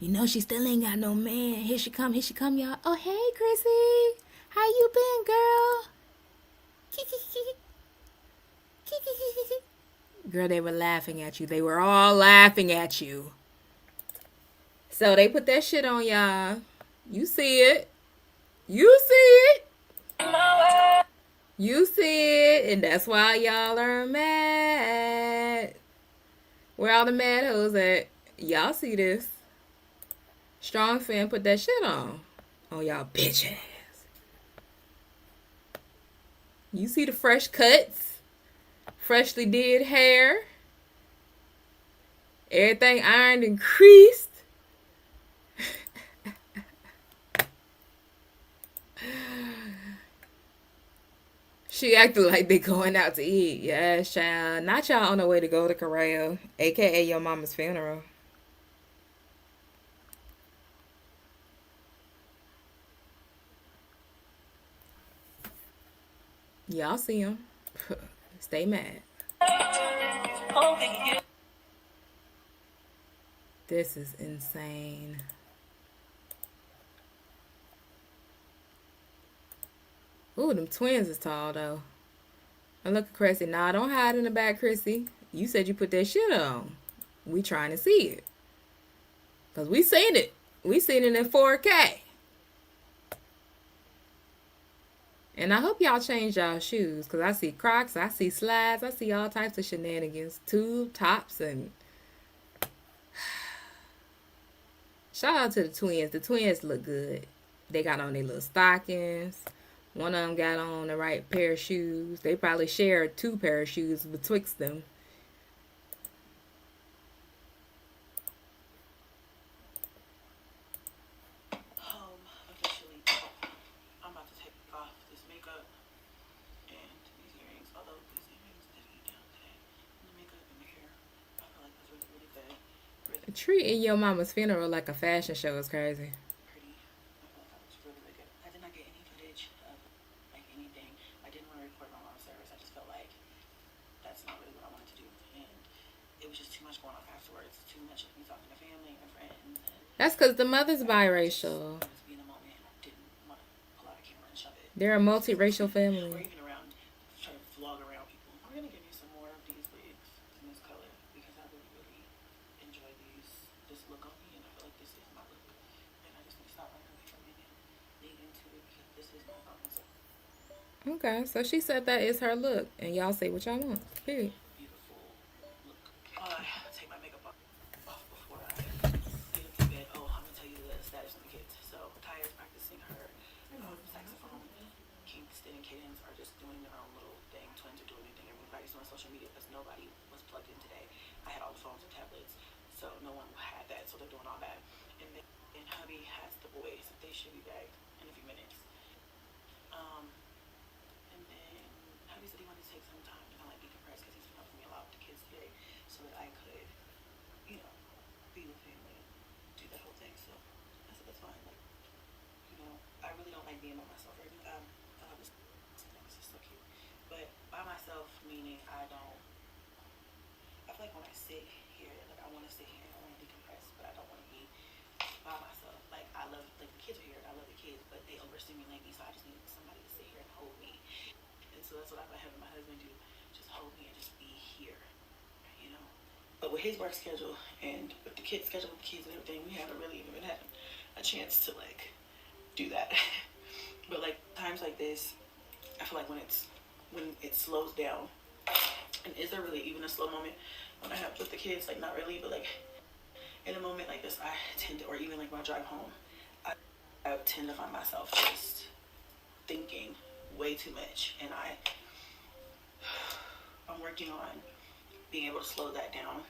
You know she still ain't got no man. Here she come, y'all. Oh, hey, Chrissy. How you been, girl? Girl, they were laughing at you. They were all laughing at you. So they put that shit on y'all. You see it. You see it. You see it. And that's why y'all are mad. Where all the mad hoes at? Y'all see this. Strong fan put that shit on y'all bitch ass. You see the fresh cuts, freshly did hair, everything ironed and creased. She acted like they going out to eat. Yes, child. Not y'all on the way to go to Corral, aka your mama's funeral. Y'all see him. Stay mad. This is insane. Ooh, them twins is tall, though. And look at Chrissy. Nah, don't hide in the back, Chrissy. You said you put that shit on. We trying to see it. Because we seen it. We seen it in 4K. And I hope y'all change y'all shoes. Because I see Crocs, I see slides, I see all types of shenanigans. Tube tops and... Shout out to the twins. The twins look good. They got on their little stockings. One of them got on the right pair of shoes. They probably shared 2 pair of shoes betwixt them. Officially, I'm about to take off this makeup and these earrings. Although these earrings did eat down today. And the makeup and the hair, I feel like that's really, really good. Really Treating your mama's funeral like a fashion show is crazy. pretty. I feel like that looks really, really good. I did not get any footage of like anything. I didn't want to record my mom's service. I just felt like that's not really what I wanted to do. And it was just too much going on afterwards. Too much of me talking to family and friends. And That's because the mother's biracial. just be in the moment. And I didn't want to pull out a camera and shove it. They're a multiracial Or family. even around, try to vlog around people. I'm gonna give you some more of these wigs in this color because I really, really enjoy this look on me, and I feel like this is my look. And I just need to stop running away from it and lean into it because this is my problem. So Okay, so she said that is her look. And y'all say what y'all want. Period. beautiful look. I take my makeup off before I get into bed. Oh, I'm gonna tell you the status of the kids. So Kaya is practicing her saxophone. Kingston and Cadence are just doing their own little thing. Twins are doing their thing. Everybody's on social media because nobody was plugged in today. I had all the phones and tablets, so no one had that. So they're doing all that. And then hubby has the boys. They should be back in a few minutes. And then hubby said he wanted to take some time to kind of like decompress because he's been helping me a lot with the kids today, so that I could, you know, be with him and do that whole thing. So I said that's fine. Like, you know, I really don't like being by myself right now. This is so cute. But by myself meaning I don't feel like when I sit here, like I want to sit here and I want to decompress, but I don't want to be by myself. Like I love, like the kids are here and I love the kids, but they overstimulate me, so I just need somebody to sit here and hold me. And so that's what I've been having my husband do, just hold me and just be here, you know. But with his work schedule and with the kids' schedule with the kids and everything, we haven't really even had a chance to like do that. But like times like this, I feel like when it slows down, and is there really even a slow moment when I have with the kids? Like not really, but like in a moment like this, I tend to, or even like when I drive home, I tend to find myself just thinking way too much, and I'm working on being able to slow that down,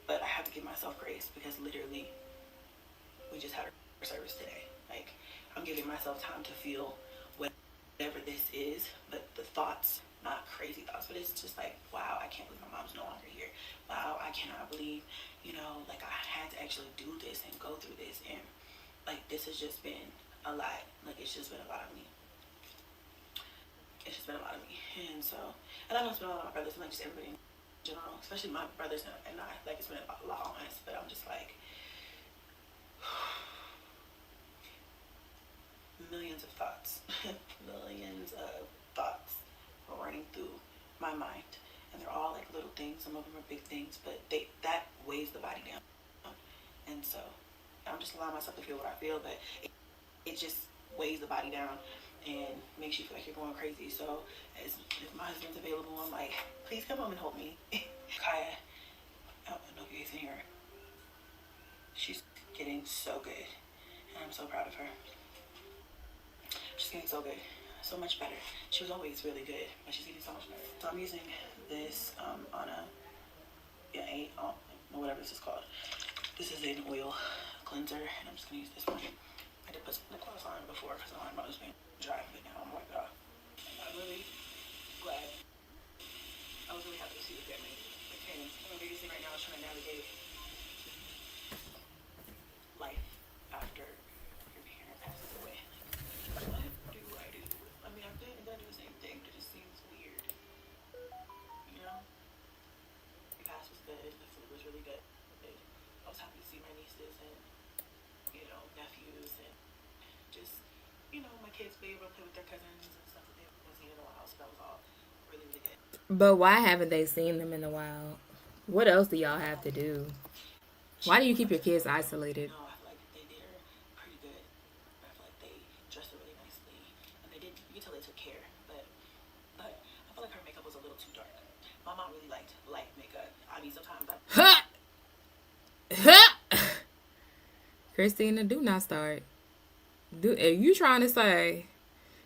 but I have to give myself grace because literally we just had our service today. Like I'm giving myself time to feel whatever this is, but the thoughts, not crazy thoughts, but it's just like, wow, I can't believe my mom's no longer here. Wow, I cannot believe, you know, like I had to actually do this and go through this, and like this has just been a lot. Like it's just been a lot of me. It's just been a lot of me. And so, and I know it's been a lot of my brothers and like just everybody in general, especially my brothers and I, like it's been a lot on us, but I'm just like millions of thoughts are running through my mind, and they're all like little things. Some of them are big things, but that weighs the body down. And so I'm just allowing myself to feel what I feel, but it just weighs the body down and makes you feel like you're going crazy. So if my husband's available, I'm like, please come home and hold me. Kaya, I don't know if you guys can hear her. She's getting so good, and I'm so proud of her. She's getting so good, so much better. She was always really good, but she's getting so much better. So I'm using this on a whatever this is called. This is an oil cleanser, and I'm just gonna use this one. I did put some lip gloss on before because I was being dry, but now I'm wipe it off. And I'm really glad. I was really happy to see what that made. Okay, my biggest thing right now is trying to navigate life after your parent passes away. What do I do? I mean, I've been gonna do the same thing, but it just seems weird. You know? The past was good. The food was really good. I was happy to see my nieces and, you know, nephews and just, you know, my kids be able to play with their cousins and stuff that they haven't seen in a while. So that was all really, really good. But why haven't they seen them in the wild? What else do y'all have to do? Why do you keep your kids isolated? No, I feel like they did her pretty good. I feel like they dressed her really nicely, and they did. You can tell they took care, but I feel like her makeup was a little too dark. My mom really liked light makeup. I mean, sometimes Christina, do not start. Are you trying to say?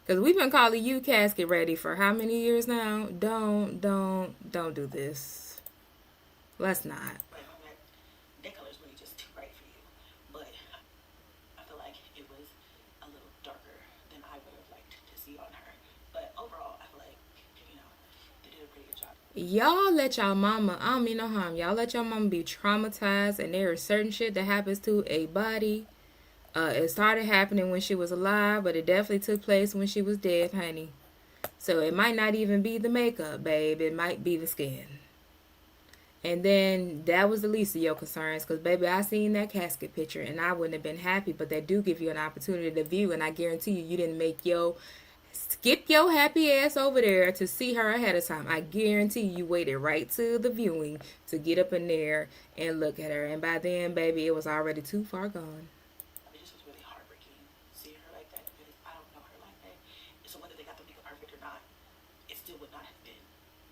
Because we've been calling you casket ready for how many years now? Don't do this. Let's not. that color is really just too bright for you. But I feel like it was a little darker than I would have liked to see on her. But overall, I feel like, you know, they did a pretty good job. Y'all let y'all mama, I don't mean no harm, y'all let y'all mama be traumatized, and there is certain shit that happens to a body. It started happening when she was alive, but it definitely took place when she was dead, honey. So it might not even be the makeup, babe. It might be the skin. And then that was the least of your concerns, because, baby, I seen that casket picture, and I wouldn't have been happy, but they do give you an opportunity to view, and I guarantee you didn't skip your happy ass over there to see her ahead of time. I guarantee you waited right to the viewing to get up in there and look at her. And by then, baby, it was already too far gone. It just was really heartbreaking seeing her like that because I don't know her like that. So whether they got the makeup perfect or not, it still would not have been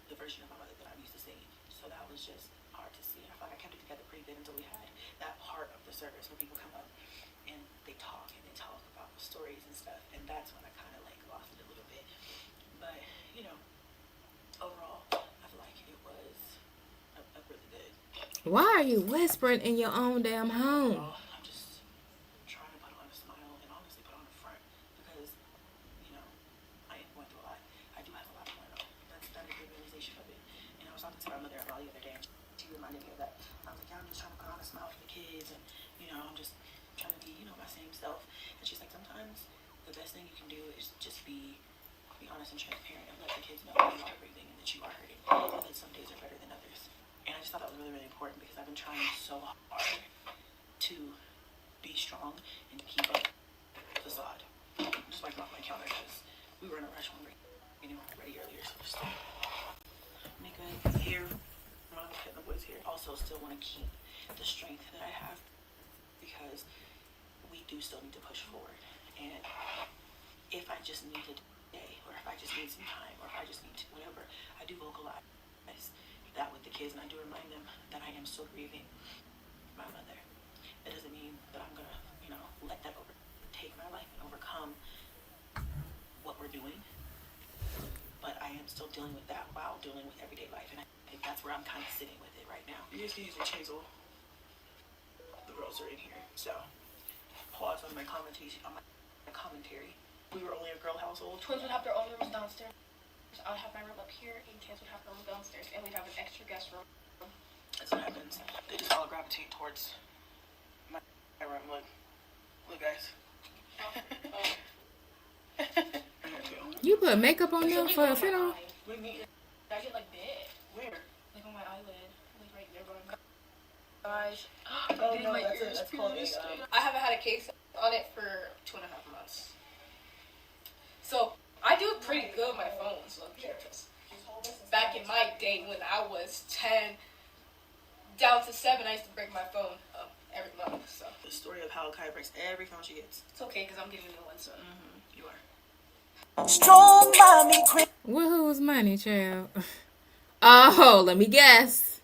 the version of my mother that I'm used to seeing. So that was just hard to see. I feel like I kept it together pretty good until we had that part of the service where people come up and they talk about the stories and stuff. And that's when I kind of like lost it a little bit. But, you know, overall, I feel like it was a really good. Why are you whispering in your own damn home? I'm just trying to put on a smile and honestly put on a front because, you know, I am going through a lot. I do have a lot going on. That is the realization of it. And I was talking to my mother-in-law the other day. She reminded me of that. I was like, yeah, I'm just trying to put on a smile for the kids, and, you know, I'm just trying to be, you know, my same self. And she's like, sometimes the best thing you can do is just be honest and transparent and let the kids know that you are breathing and that you are hurting, and that some days are better than others. And I just thought thought that was really, really important because I've been trying so hard to be strong and to keep up the facade. Just like off my counter because we were in a rush when we were ready earlier. So just make a hair, the boys here. Also still want to keep the strength that I have because we do still need to push forward. And if I just need a day, or if I just need some time, or if I just need to whatever, I do vocalize that with the kids, and I do remind them that I am still grieving my mother. It doesn't mean that I'm gonna, let that overtake my life and overcome what we're doing. But I am still dealing with that while dealing with everyday life, and I think that's where I'm kind of sitting with it right now. You guys can use your chisel. The girls are in here, so pause on my commentary. We were only a girl household. Twins would have their own rooms downstairs. I would have my room up here, and kids would have their room downstairs, and we'd have an extra guest room. That's what happens. They just all gravitate towards my room. Look, guys. You put makeup on them for a funeral? I get like big. Where? Like on my eyelid. Like right there, bro. Gosh. Oh, no, that's called I haven't had a case on it for 2.5 months. So I do pretty good with my phones. Back in my day when I was 10 down to 7, I used to break my phone up every month. So the story of how Kai breaks every phone she gets. it's okay because I'm getting a new one soon. You are. Strong mommy, Chrissy. Woohoo's money, child? Oh, let me guess.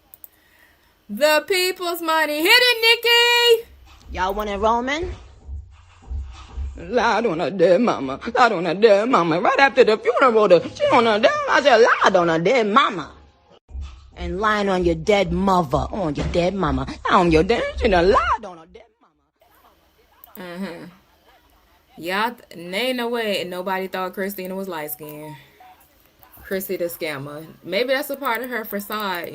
The people's money. Hit it, Nikki! Y'all want it, Roman? Lied on her dead mama. Lied on her dead mama. Right after the funeral, she on her dead. I said, lied on her dead mama. And lying on your dead mother. On your dead mama. On your dead. She done lied on her dead mama. Y'all, ain't no way nobody thought Christina was light skinned. Chrissy the scammer. Maybe that's a part of her facade,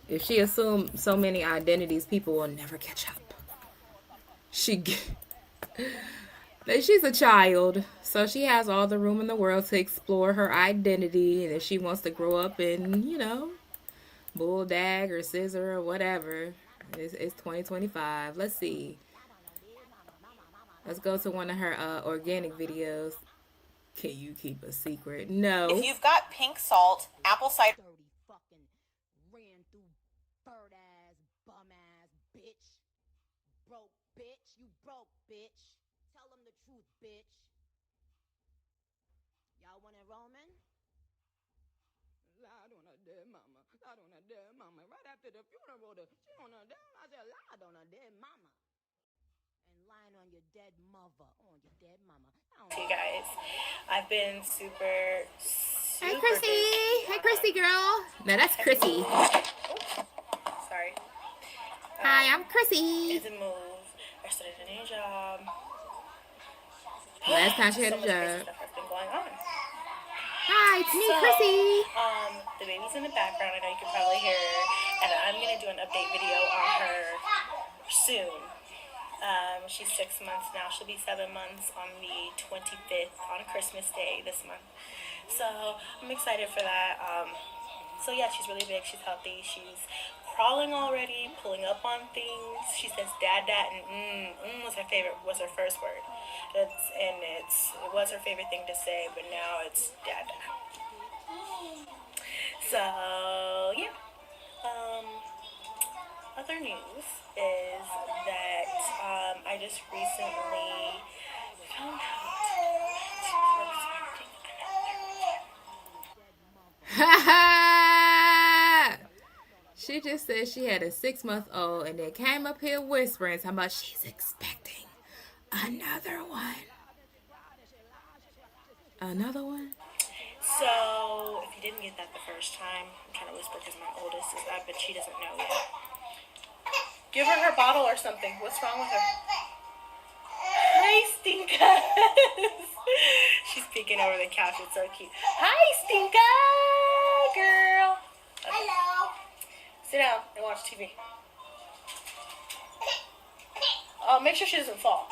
If she assumed so many identities, people will never catch up. She's a child, so she has all the room in the world to explore her identity. And if she wants to grow up in, bulldog or scissor or whatever, it's 2025. Let's see. Let's go to one of her organic videos. Can you keep a secret? No. If you've got pink salt, apple cider. Dirty fucking ran through bird ass, bum ass bitch. Broke bitch. You broke bitch. Tell them the truth, bitch. Y'all want it, Roman? Lied on her dead mama. Lied on her dead mama. Right after the funeral, she on her dead. I said, lied on her dead mama. And lying on your dead mother. On your dead mama. You guys, I've been super Hey, Chrissy. busy. Hey, Chrissy girl. No, that's Chrissy. Sorry. Hi, I'm Chrissy. It's a move. I started a new job. Last time she had So a much crazy job. stuff has been going on. Hi, it's me, So, Chrissy. the baby's in the background. I know you can probably hear her. And I'm going to do an update video on her soon. She's 6 months now. She'll be 7 months on the 25th, on Christmas Day this month. So I'm excited for that. So yeah, she's really big. She's healthy. She's crawling already, pulling up on things. She says dad, and was her favorite, was her first word. It was her favorite thing to say, but now it's dad. So yeah. Other news is that I just recently found out. She just said she had a 6-month-old and then came up here whispering, talking about she's expecting another one. Another one? So, if you didn't get that the first time, I'm trying to whisper because my oldest is up, but she doesn't know yet. Give her bottle or something. What's wrong with her? Hi, Stinkas. She's peeking over the couch. It's so cute. Hi, Stinka, girl. Okay. Hello. Sit down and watch TV. Oh, make sure she doesn't fall.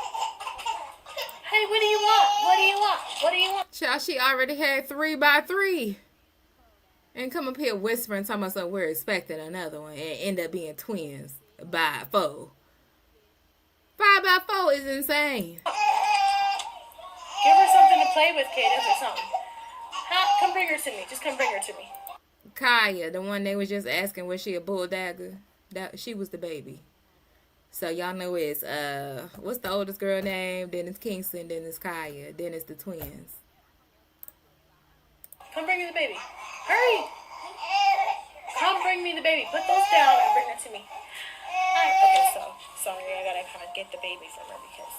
Hey, what do you want? What do you want? What do you want? Child, she already had 3x3. And come up here whispering, talking about something we're expecting another one, and end up being twins by 4. 5 by 4 is insane. Give her something to play with, Cadence, or something. Come bring her to me. Just come bring her to me. Kaya, the one they was just asking, was she a bulldagger? That she was the baby. So y'all know it's what's the oldest girl name? Then it's Kingston. Then it's Kaya. Then it's the twins. Come bring me the baby. Hurry! Come bring me the baby. Put those down and bring her to me. Okay, so sorry, I gotta kind of get the baby from her because.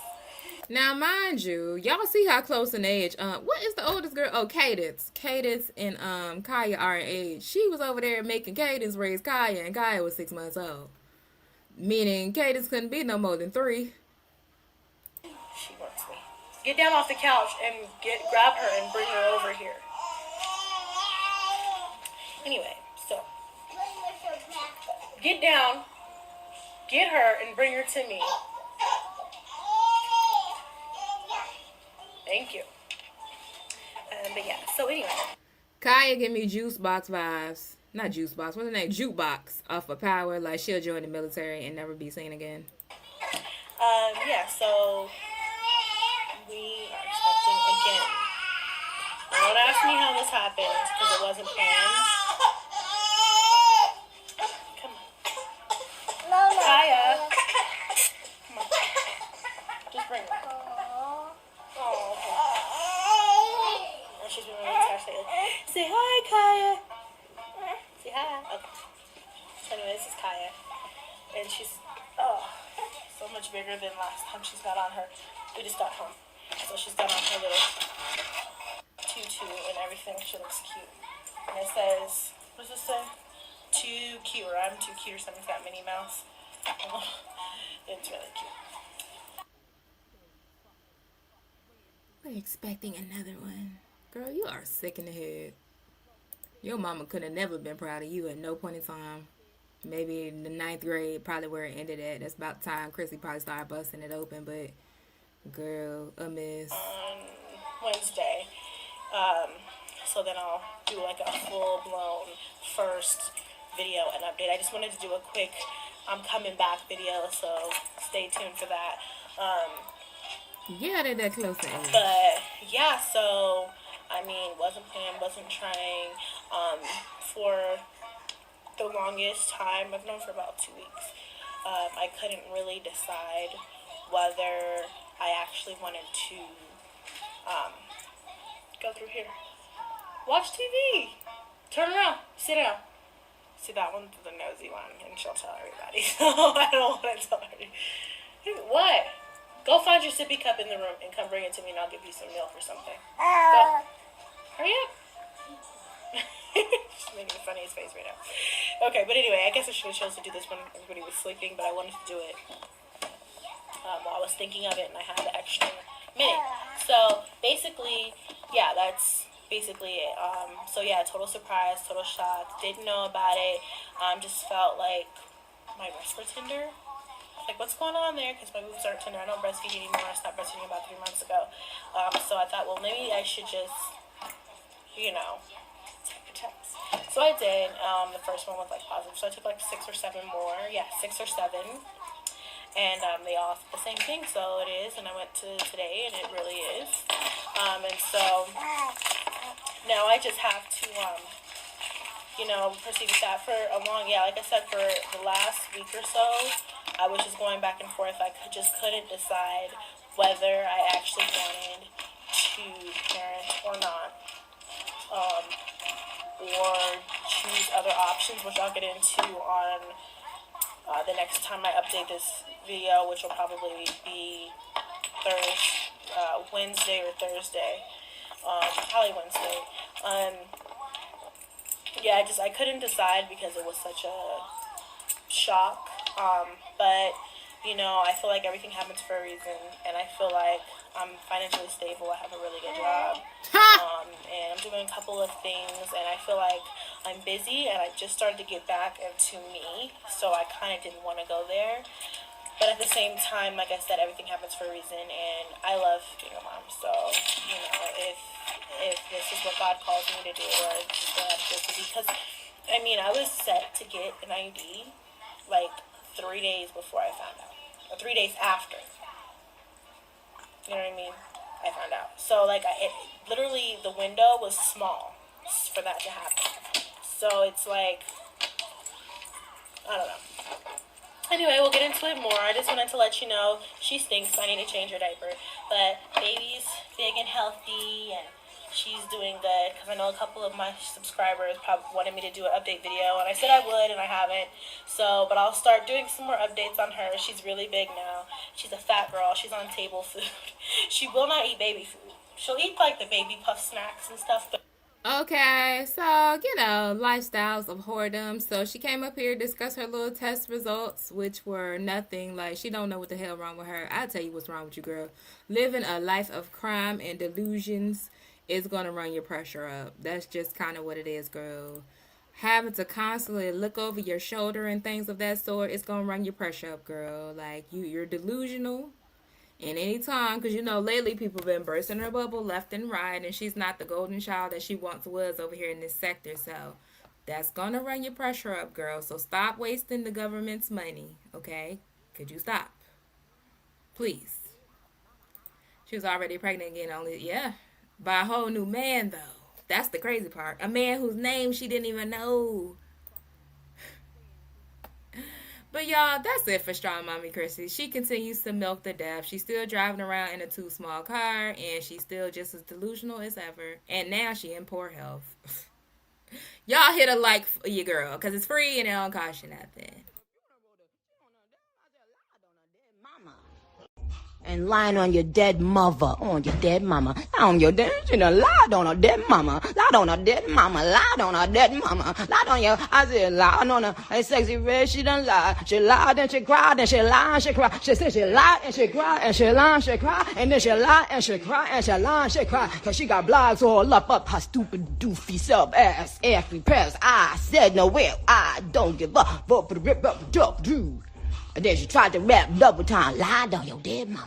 Now, mind you, y'all see how close in age. What is the oldest girl? Oh, Cadence. Cadence and Kaya are in age. She was over there making Cadence raise Kaya, and Kaya was 6 months old. Meaning Cadence couldn't be no more than 3. She wants me. Get down off the couch and grab her and bring her over here. Anyway, so get down, get her, and bring her to me. Thank you. But yeah, so anyway. Kaya give me juice box vibes. Not juice box. What's her name? Jukebox off of Power. Like she'll join the military and never be seen again. Yeah, so we are expecting again. Now, don't ask me how this happened because it wasn't planned. Come on. Kaya. Come on. Just bring her. Oh, okay. And she's been really excited. Say hi, Kaya. Say hi. Okay. So anyway, this is Kaya. And she's, so much bigger than last time she's got on her. We just got home. So she's got on her little tutu and everything. She looks cute. And it says, what does it say? Too cute, or I'm too cute, or something's got Minnie Mouse. It's really cute. We're expecting another one. Girl, you are sick in the head. Your mama could have never been proud of you at no point in time. Maybe in the 9th grade, probably where it ended at. That's about the time Chrissy probably started busting it open, but girl, a miss. On Wednesday. So then I'll do like a full-blown first video and update. I just wanted to do a quick I'm coming back video, so stay tuned for that. Yeah, they're that close to age. But yeah, so I mean, wasn't planning, wasn't trying. For the longest time, I've known for about 2 weeks, I couldn't really decide whether I actually wanted to go through here. Watch TV. Turn around. Sit down. See, that one's the nosy one, and she'll tell everybody. So I don't want to tell her. What? Go find your sippy cup in the room and come bring it to me, and I'll give you some milk or something. Go. Hurry up. She's making the funniest face right now. Okay, but anyway, I guess I should have chosen to do this when everybody was sleeping, but I wanted to do it while I was thinking of it, and I had the extra minute. So basically, yeah, that's basically it. So yeah, total surprise, total shock. Didn't know about it. Just felt like my breasts were tender. Like, what's going on there? Because my boobs aren't tender. I don't breastfeed anymore. I stopped breastfeeding about 3 months ago. So I thought, well, maybe I should just, take a test. So I did. The first one was like positive. So I took like 6 or 7 more. Yeah, 6 or 7. And they all said the same thing. So it is. And I went to today, and it really is. And so now I just have to, proceed with that for a long, like I said, for the last week or so, I was just going back and forth. I couldn't decide whether I actually wanted to parent or not, or choose other options, which I'll get into on the next time I update this video, which will probably be Wednesday or Thursday, probably Wednesday. I couldn't decide because it was such a shock. But I feel like everything happens for a reason, and I feel like I'm financially stable. I have a really good job, and I'm doing a couple of things, and I feel like I'm busy, and I just started to get back into me, so I kind of didn't want to go there. But at the same time, like I said, everything happens for a reason, and I love being a mom. So, if this is what God calls me to do, or just to be because, I mean, I was set to get an ID like 3 days before I found out, or 3 days after. You know what I mean? I found out. So, like, literally the window was small for that to happen. So it's like, I don't know. Anyway, we'll get into it more. I just wanted to let you know she stinks. I need to change her diaper. But baby's big and healthy, and she's doing good. Because I know a couple of my subscribers probably wanted me to do an update video, and I said I would, and I haven't. So, but I'll start doing some more updates on her. She's really big now. She's a fat girl. She's on table food. She will not eat baby food. She'll eat like the baby puff snacks and stuff, but Okay, so, you know, lifestyles of whoredom. So she came up here to discuss her little test results, which were nothing. Like, she don't know what the hell wrong with her. I'll tell you what's wrong with you, girl. Living a life of crime and delusions is going to run your pressure up. That's just kind of what it is, girl. Having to constantly look over your shoulder and things of that sort, it's going to run your pressure up, girl. Like, you're delusional. And anytime, because you know, lately people have been bursting her bubble left and right, and she's not the golden child that she once was over here in this sector. So that's going to run your pressure up, girl. So stop wasting the government's money, okay? Could you stop? Please. She was already pregnant again, by a whole new man, though. That's the crazy part. A man whose name she didn't even know. But y'all, that's it for Strong Mommy Chrissy. She continues to milk the death. She's still driving around in a too small car, and she's still just as delusional as ever. And now she in poor health. Y'all hit a like for your girl, because it's free and it don't cost you nothing. And lying on your dead mother, on your dead mama. On your dead, she done lied on her dead mama. Lied on her dead mama, lied on her dead mama. Lied on your, I said lied on her. Hey, sexy red, she done lied. She lied and she cried and she lied and she cried. She said she lied and she cried and she lied and she cried. And then she lied and she cried and she lied and she cried. Cause she got blogs all up her stupid doofy sub ass every press. I said no well, I don't give up. And then she tried to rap double time, lied on your dead mama.